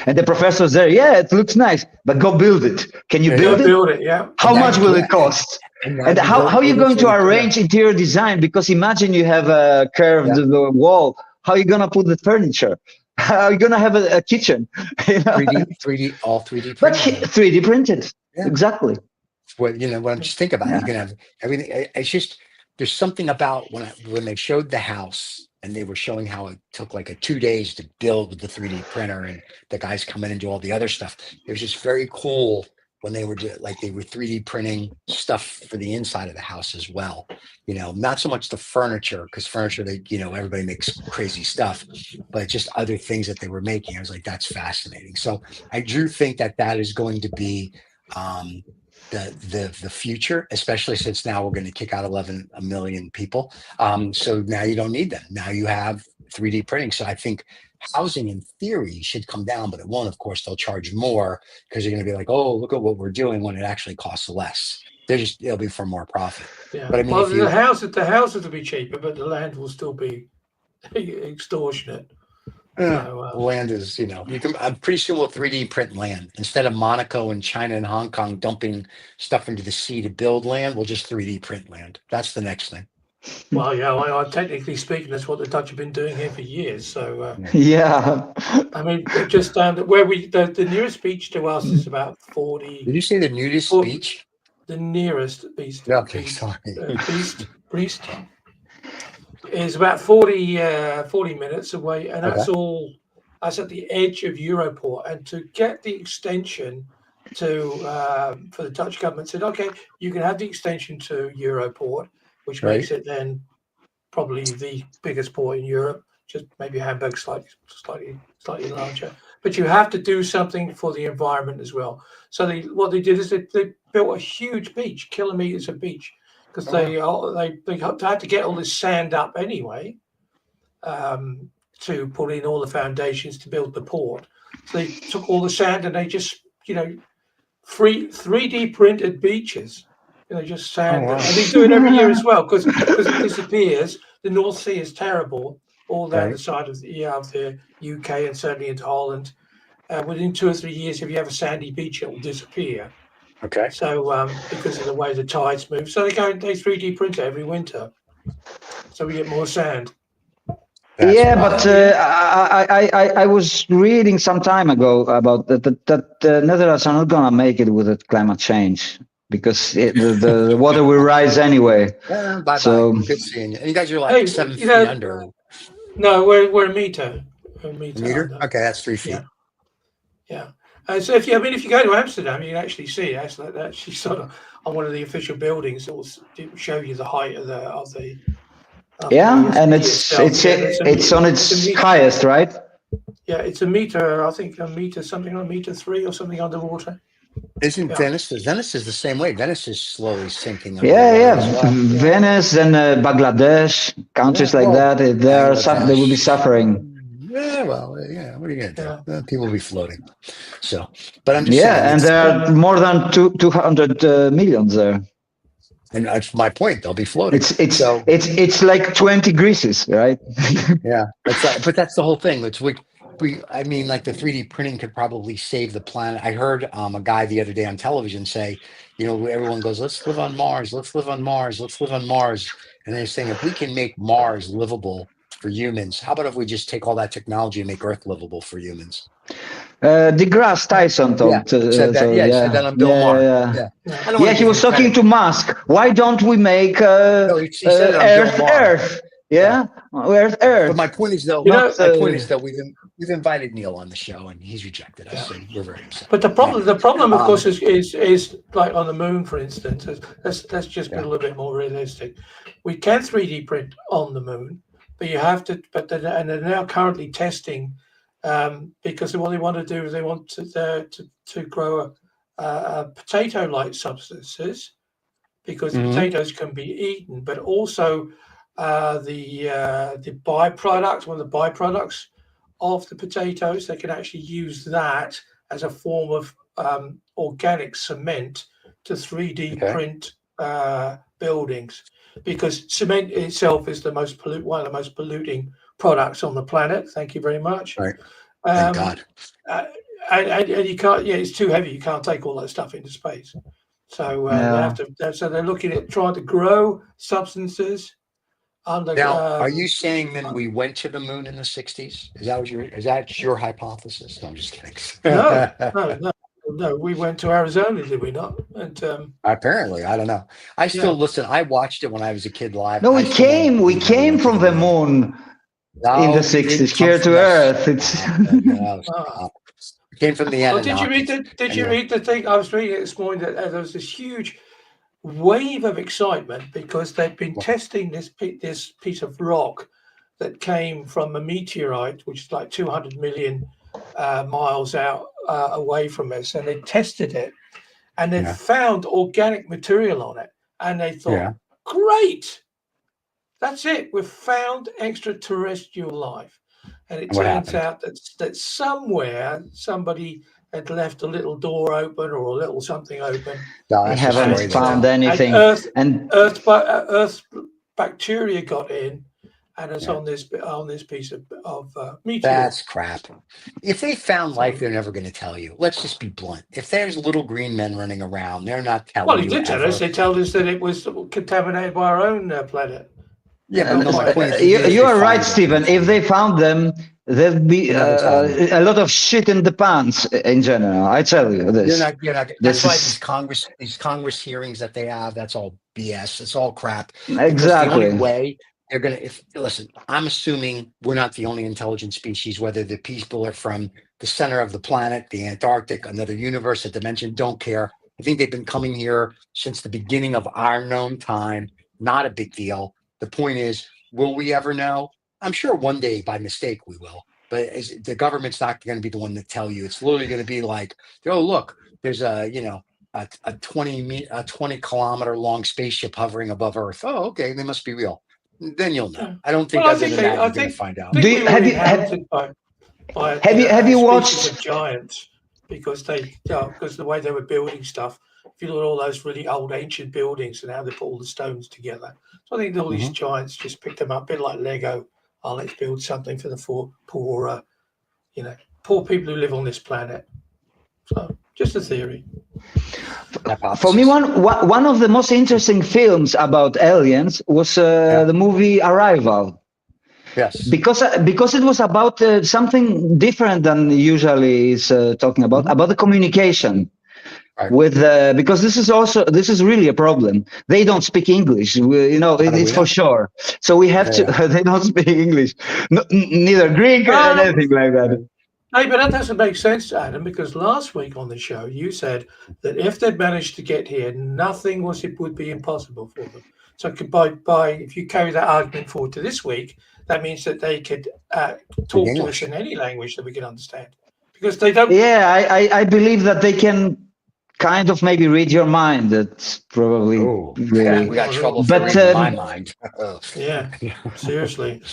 and the professors there, yeah, it looks nice, but go build it. Can you there you build Go go. it? build it. Yeah. How And now much you will can, it cost? and now And you how build are it you with a going to 3D printer. arrange interior design? Because imagine you have a curved Yeah, wall. How are you going to put the furniture? How are you going to have a kitchen? You know? 3D, all 3D But printing. 3D printed. Yeah. Exactly. What I'm just think about it. You Yeah. can have everything. It's just there's something about when they showed the house and they were showing how it took like a 2 days to build with the 3D printer, and the guys come in and do all the other stuff. It was just very cool when they were like they were 3D printing stuff for the inside of the house as well. Not so much the furniture, because furniture, everybody makes crazy stuff, but just other things that they were making. I was like, that's fascinating. So I do think that is going to be um, the future, especially since now we're going to kick out 11 million people. So now you don't need them. Now you have 3D printing. So I think housing in theory should come down, but it won't. Of course, they'll charge more because you're going to be like, oh, look at what we're doing when it actually costs less. it'll be for more profit. Yeah. But I mean, well, if you, the houses will be cheaper, but the land will still be extortionate. So, land is, I'm pretty sure we'll 3D print land instead of Monaco and China and Hong Kong dumping stuff into the sea to build land. We'll just 3D print land. That's the next thing. well, yeah, technically speaking, that's what the Dutch have been doing here for years. So, Yeah. I mean, just down where the nearest beach to us is about 40. Did you say the nudist Well, beach? The nearest beach. Okay, sorry. Priest is about 40 minutes away, and that's all. That's at the edge of Europort, and to get the extension to for the Dutch government said, okay, you can have the extension to Europort, which makes it then probably the biggest port in Europe. Just maybe Hamburg slightly larger, but you have to do something for the environment as well. So what they did is they built a huge beach, kilometers of beach, because they had to get all this sand up anyway to put in all the foundations to build the port. So they took all the sand and they just 3D printed beaches. Just sand, and they do it every year as well because it disappears. The North Sea is terrible all down the side of the UK and certainly into Holland. Within 2 or 3 years, if you have a sandy beach, it will disappear. Okay. So because of the way the tides move, so they 3D print it every winter, so we get more sand. But I was reading some time ago about that the Netherlands are not gonna make it with the climate change because the water will rise anyway. Yeah, bye. So good seeing you. And you guys are like 7 feet under. No, we're a meter. A meter? Under? Okay, that's 3 feet. Yeah. So if you go to Amsterdam, you can actually see that's actually sort of on one of the official buildings. It will show you the height of the. And it's on its highest, right? Yeah, it's a meter. I think something like 1.3 or something underwater. Isn't Venice? Venice is the same way. Venice is slowly sinking. Venice and Bangladesh, countries like that, they will be suffering. Yeah, well, what are you gonna do? People will be floating. So, but I'm just saying. And there are more than 200 million there. And that's my point. They'll be floating. It's like 20 Greeces, right? Yeah, but that's the whole thing. I mean, like the 3D printing could probably save the planet. I heard a guy the other day on television say, everyone goes, let's live on Mars, let's live on Mars, let's live on Mars. And they're saying, if we can make Mars livable for humans, how about if we just take all that technology and make Earth livable for humans? DeGrasse Tyson said that on Bill Maher. Yeah, he was talking to Musk. Why don't we make he said it on Bill Maher. Earth? Earth. But my point is though, we've invited Neil on the show and he's rejected us, and we're very upset. But the problem, of course, is like on the moon, for instance. Let's just be a little bit more realistic. We can 3D print on the moon, but you have to. And they're now currently testing. Because what they want to do is they want to grow potato-like substances, because potatoes can be eaten, but also the byproducts, one of the byproducts of the potatoes, they can actually use that as a form of organic cement to 3D print buildings, because cement itself is one of the most polluting products on the planet. Thank you very much. Right. Thank God. And you can't. Yeah, it's too heavy. You can't take all that stuff into space. So they have to. So they're looking at trying to grow substances. Now, are you saying then we went to the moon in the 60s? Is that your hypothesis? No, I'm just kidding. No. We went to Arizona, did we not? And apparently, I don't know. I still listen. I watched it when I was a kid live. No, we came from the moon in the 60s here to Earth. It came from the end. Did you read the thing? I was reading it this morning that there was this huge wave of excitement because they've been testing this piece of rock that came from a meteorite, which is like 200 million miles out away from us, and they tested it, and they found organic material on it, and they thought, great, that's it, we've found extraterrestrial life. And it turns out that somewhere somebody had left a little door open or a little something open. No, They that's the haven't story they found tell. anything. And Earth's bacteria got in, and it's on this piece of meteor. That's crap. If they found life, they're never going to tell you. Let's just be blunt. If there's little green men running around, they're not telling Well, you. he did tell us. They told us that it was contaminated by our own planet. Yeah, but no, my point is, you are right, find it. Stephen. If they found them, there'd be Never tell them. a lot of shit in the pants in general. I tell you this. You're not. That's why these Congress hearings that they have, that's all BS. It's all crap. Because Exactly. the only way they're gonna, listen, I'm assuming we're not the only intelligent species. Whether the people are from the center of the planet, the Antarctic, another universe, a dimension, don't care. I think they've been coming here since the beginning of our known time. Not a big deal. The point is, will we ever know? I'm sure one day by mistake we will. But the government's not going to be the one to tell you. It's literally going to be like, oh, look, there's a 20 kilometer long spaceship hovering above Earth. Oh, okay, they must be real. Then you'll know. I don't think other than that you're going to find out. Have you watched of giants because because the way they were building stuff. If you look at all those really old ancient buildings and how they put all the stones together, so I think all these giants just picked them up, a bit like Lego. Oh, let's build something for the poor people who live on this planet. So, just a theory. For me, one of the most interesting films about aliens was the movie Arrival. Yes, because it was about something different than usually is talking about the communication. Right. With because this is really a problem. They don't speak English, it's for sure. So we have to. They don't speak English, neither Greek or anything like that. Hey, but that doesn't make sense, Adam, because last week on the show you said that if they'd managed to get here, nothing would be impossible for them. So by if you carry that argument forward to this week, that means that they could talk to us in any language that we can understand, because they don't. Yeah, I believe that they can kind of maybe read your mind. That's probably really. We got trouble for reading my mind. Yeah, seriously.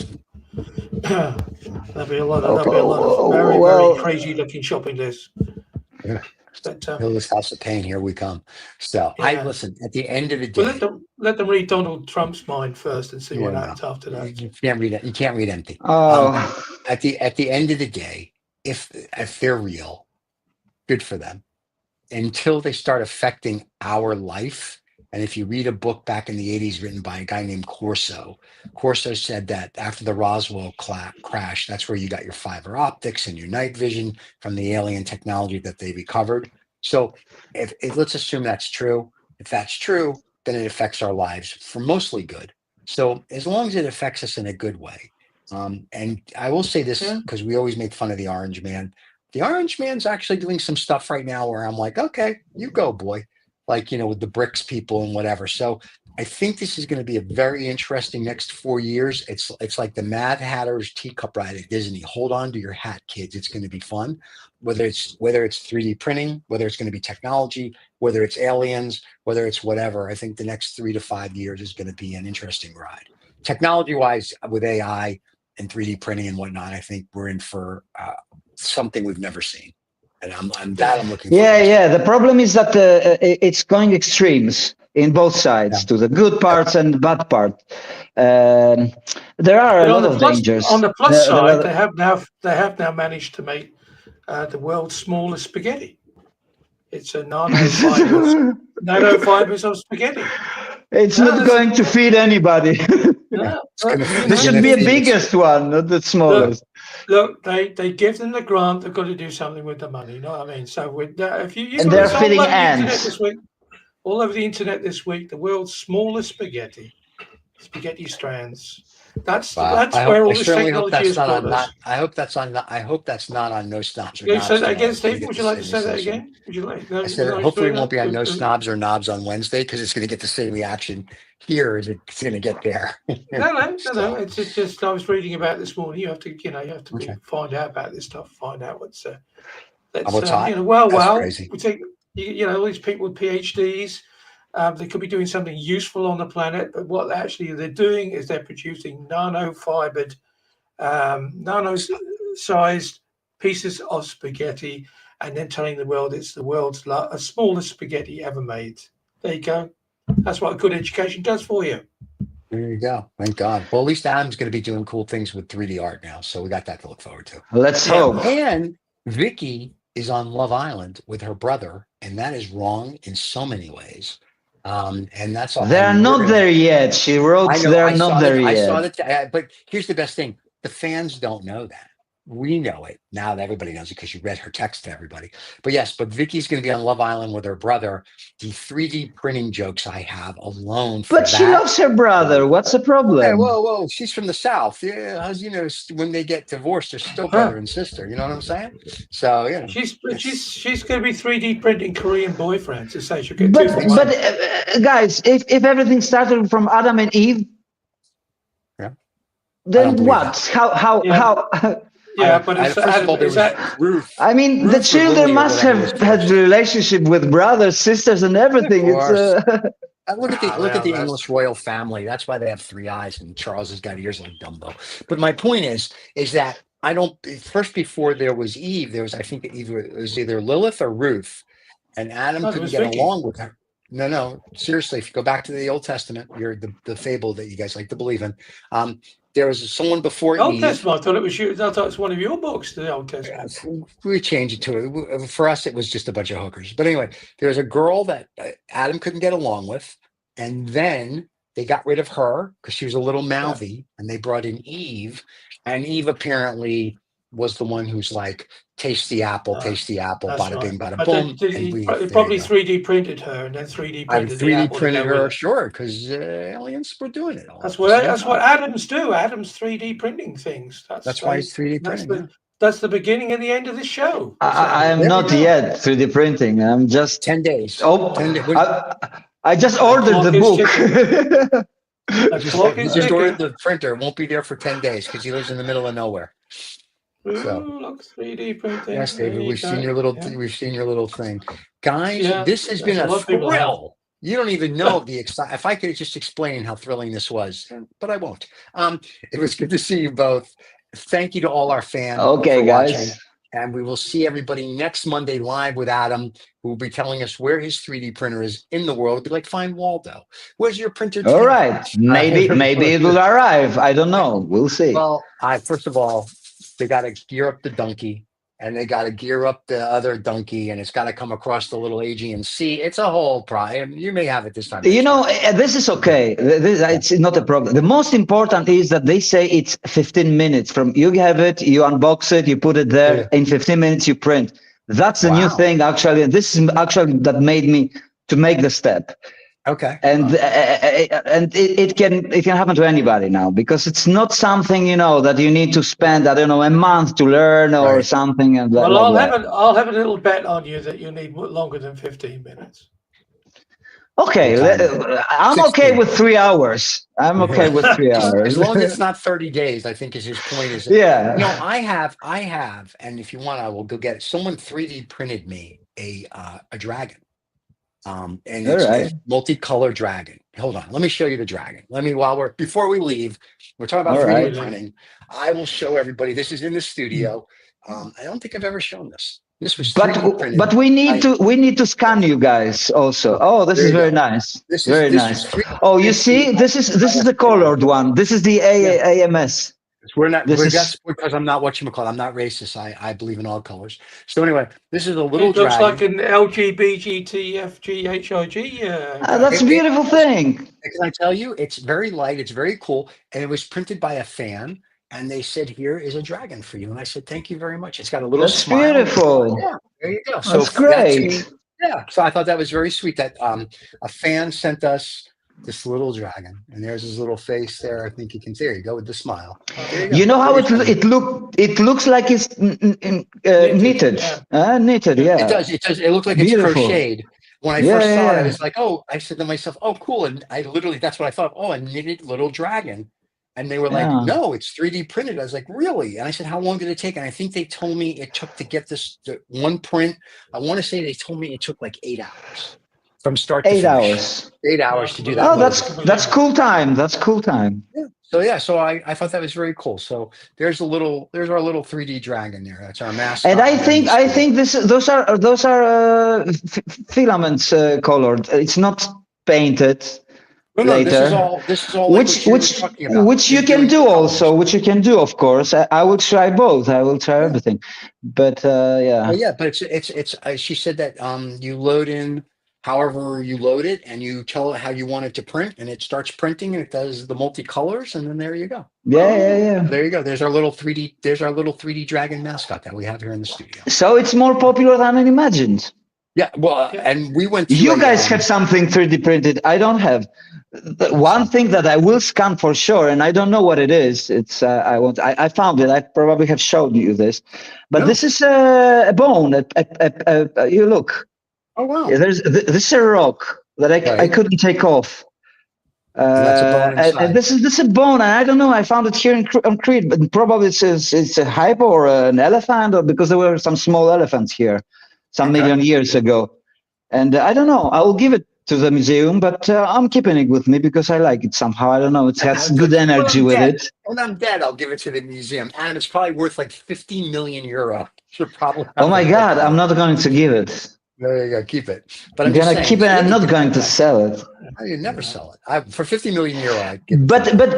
There'll be a lot of very crazy looking shopping lists. But Hilda's House of Pain, here we come. So I listen. At the end of the day, let them read Donald Trump's mind first and see what happens after that. You can't read it. You can't read empty. Oh. At the end of the day, if they're real, good for them. Until they start affecting our life, and if you read a book back in the 80s written by a guy named Corso said that after the Roswell crash, that's where you got your fiber optics and your night vision from the alien technology that they recovered. So if let's assume that's true. If that's true, then it affects our lives for mostly good. So as long as it affects us in a good way. And I will say this because we always make fun of the Orange Man. The Orange Man's actually doing some stuff right now where I'm like, okay, you go, boy. Like, with the BRICS people and whatever. So I think this is going to be a very interesting next 4 years. It's like the Mad Hatter's teacup ride at Disney. Hold on to your hat, kids. It's going to be fun. Whether it's 3D printing, whether it's going to be technology, whether it's aliens, whether it's whatever. I think the next 3 to 5 years is going to be an interesting ride. Technology-wise, with AI and 3D printing and whatnot, I think we're in for something we've never seen. And I'm looking for. Yeah. The problem is that it's going extremes in both sides, to the good parts and the bad part. There are a lot of dangers. On the plus side, they have now managed to make the world's smallest spaghetti. It's a nanofibers of spaghetti. It's not going to feed anybody. This should be the biggest one, not the smallest. Look, they give them the grant. They've got to do something with the money. You know what I mean? So with that, if you and they're feeding ants. All over the internet this week, the world's smallest spaghetti strands. That's where all this technology is brought us. I hope that's not on No Snobs or Knobs. Say that tonight. again, Steve. Would you like to say that again? I said hopefully it won't be on No Snobs or Knobs on Wednesday because it's going to get the same reaction here as it's going to get there. No. It's just I was reading about this morning. You have to find out about this stuff. Find out what's crazy. We take all these people with PhDs. They could be doing something useful on the planet, but what actually they're doing is they're producing nano-sized pieces of spaghetti, and then telling the world it's the world's smallest spaghetti ever made. There you go. That's what a good education does for you. There you go. Thank God. Well, at least Adam's going to be doing cool things with 3D art now, so we got that to look forward to. Let's hope. And Vicky is on Love Island with her brother, and that is wrong in so many ways. And that's all. They're not there yet. She wrote, they're not there yet. I saw that, but here's the best thing: the fans don't know that. We know it now that everybody knows it because you read her text to everybody. But yes, but Vicky's going to be on Love Island with her brother. The 3D printing jokes I have alone. But she loves her brother. What's the problem? Hey, whoa! She's from the South. Yeah, you know, when they get divorced, they're still brother and sister. You know what I'm saying? So yeah, she's going to be 3D printing Korean boyfriends. To say she'll get but guys, if everything started from Adam and Eve, then what? How? Yeah, but first of all, there's Ruth. I mean, the children must have had relationship with brothers, sisters, and everything. Look It's at the English royal family. That's why they have 3 eyes, and Charles has got ears like Dumbo. But my point is that I don't. First, before there was Eve, there was, I think, it was either Lilith or Ruth, and Adam couldn't get along with her. No, seriously. If you go back to the Old Testament, the fable that you guys like to believe in. There was someone before Old Eve. Testament. I thought it was you. I thought it was one of your books, the Old Testament. We changed it to it. For us, it was just a bunch of hookers. But anyway, there was a girl that Adam couldn't get along with, and then they got rid of her because she was a little mouthy, and they brought in Eve, and Eve apparently was the one who's like, taste the apple, bada bing, bada boom. He probably 3D printed her and then 3D printed 3D printed her, sure, because aliens were doing it. That's what Adams do. Adams 3D printing things. That's why he's 3D printing. That's the beginning and the end of the show. I am not yet 3D printing. I'm just 10 days. Oh, I just ordered the book. Just ordered the printer. It won't be there for 10 days because he lives in the middle of nowhere. So, look, 3D printing. Yes, David, we've seen your little thing, guys. This has been a thrill. You don't even know the excitement. If I could just explain how thrilling this was, but I won't. It was good to see you both. Thank you to all our fans. Okay, guys. Watching. And we will see everybody next Monday live with Adam, who will be telling us where his 3D printer is in the world. It'll be like, find Waldo. Where's your printer? All right. Maybe it will arrive. I don't know. We'll see. Well, first of all, they got to gear up the donkey, and they got to gear up the other donkey, and it's got to come across the little Aegean Sea. It's a whole problem. You may have it this time. You know, this is okay. It's not a problem. The most important is that they say it's 15 minutes from you have it, you unbox it, you put it there. In 15 minutes, you print. That's the new thing, actually. And this is actually that made me to make the step. Okay. And it can happen to anybody now, because it's not something, that you need to spend, I don't know, a month to learn or something. And well, I'll have a little bet on you that you need longer than 15 minutes. Okay, I'm 16. Okay with 3 hours. I'm okay with 3 hours. As long as it's not 30 days, I think is his point. I have, and if you want, I will go get it. Someone 3D printed me a dragon. And it's a multicolored dragon. Hold on, let me show you the dragon. Before we leave, we're talking about 3D printing. I will show everybody. This is in the studio. I don't think I've ever shown this. This was 3D printed. But we need to scan you guys also. Oh, this is very nice. This is very nice. Oh, you see, this is the colored one. This is the AMS. Because I'm not whatchamacallit. I'm not racist. I believe in all colors. So anyway, this is a little dragon. It looks like an LGBTFGHIG. That's a beautiful thing. Can I tell you? It's very light. It's very cool. And it was printed by a fan. And they said, here is a dragon for you. And I said, thank you very much. It's got a little smile. That's beautiful. Yeah, there you go. That's great. So I thought that was very sweet that a fan sent us this little dragon, and there's his little face there. I think you can see. There you go with the smile. You know how it looks like it's knitted. Knitted, yeah. It does. It looks like it's crocheted. When I first saw it, I was like, oh, I said to myself, oh, cool. And that's what I thought. Oh, a knitted little dragon. And they were like, no, it's 3D printed. I was like, really? And I said, how long did it take? And I think they told me it took to get this one print. I want to say they told me it took like 8 hours. From start to finish. 8 hours to do that. Oh, that's cool time. That's cool time. Yeah. So yeah, so I thought that was very cool. So there's our little 3D dragon there. That's our mascot. And I think those are filaments colored. It's not painted. No, later. This is all like what you were talking about. Which you can do also, which you can do, of course. I will try both. I will try everything. But yeah. Oh, yeah, but it's she said that you load in however you load it and you tell it how you want it to print and it starts printing and it does the multicolors and then there you go. Yeah. There you go. There's our little 3D dragon mascot that we have here in the studio. So it's more popular than I imagined. Yeah, well, and we went to you guys have something 3D printed. I don't have. One thing that I will scan for sure, and I don't know what it is. It's I found it. I probably have showed you this, but this is a bone. You look. Oh wow! This is a rock that I couldn't take off. That's a bone inside. And this is a bone, and I don't know. I found it here on Crete, but probably it's a hypo or an elephant, or because there were some small elephants here some million years ago. And I don't know. I will give it to the museum, but I'm keeping it with me because I like it somehow. I don't know. It has good energy with it. When I'm dead, I'll give it to the museum. And it's probably worth like 50 million euro. Should probably. Oh my God, I'm not going to give it. There you go. Keep it. But I'm going to keep it. I'm not going to sell it. You never sell it. For 50 million euro, I'd give it.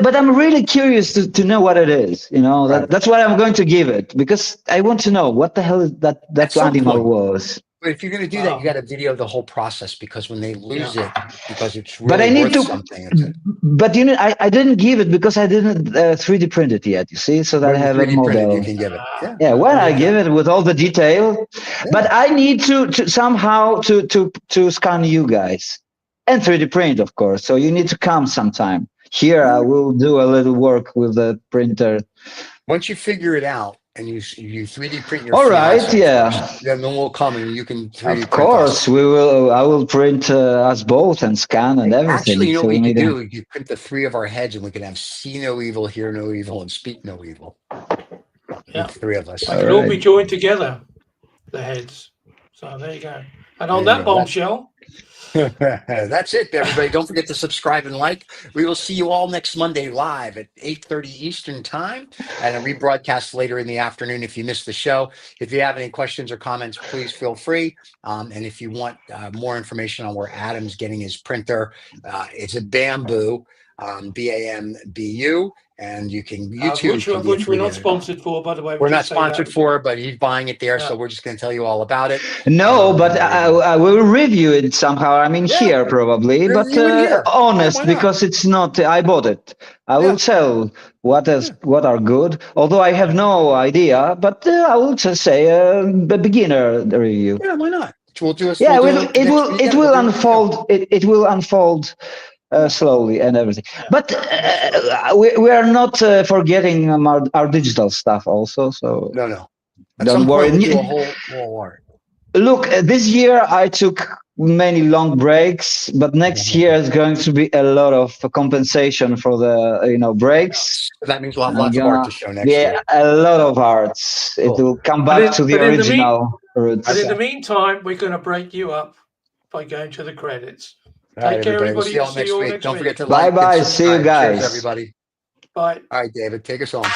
But I'm really curious to know what it is. You know, that's what I'm going to give it because I want to know what the hell is that animal was. But if you're going to do that, you got to video the whole process because when they lose it, because it's really but I need worth to, something. But you know, I didn't give it because I didn't 3D print it yet. You see, so that I have a model. You can give it. Yeah, when I give it with all the detail, but I need to somehow to scan you guys and 3D print, of course. So you need to come sometime. Here, I will do a little work with the printer. Once you figure it out. And you 3D print your. All right, yeah. Then we'll come and you can 3D print. Of course, we will. I will print us both and scan and everything. Actually, you know what we could do? You print the three of our heads, and we can have see no evil, hear no evil, and speak no evil. Yeah, the three of us. They can all be joined together, the heads. So there you go. And on that bombshell. That's it, everybody. Don't forget to subscribe and like. We will see you all next Monday live at 8:30 Eastern time and a rebroadcast later in the afternoon if you missed the show. If you have any questions or comments, please feel free. And if you want more information on where Adam's getting his printer, it's a Bamboo, BAMBU. And you can YouTube. Which we're not sponsored for, by the way. We're not sponsored for, but he's buying it there, so we're just going to tell you all about it. No, but I will review it somehow. I mean, here probably, but honest because it's not. I bought it. I will tell what are good. Although I have no idea, but I will just say a beginner review. Yeah, why not? We'll do a. Yeah, it will unfold. It will unfold. Slowly and everything, but we are not forgetting our digital stuff also. So no, don't worry. Look, this year I took many long breaks, but next year is going to be a lot of compensation for the breaks. That means we'll have lots of art to show next year. Yeah, a lot of arts. It will come back to the original roots. And in the meantime, we're going to break you up by going to the credits. Take care, everybody. See you all next week. Don't forget to like. Bye. See you guys. Cheers, everybody. Bye. All right, David, take us home.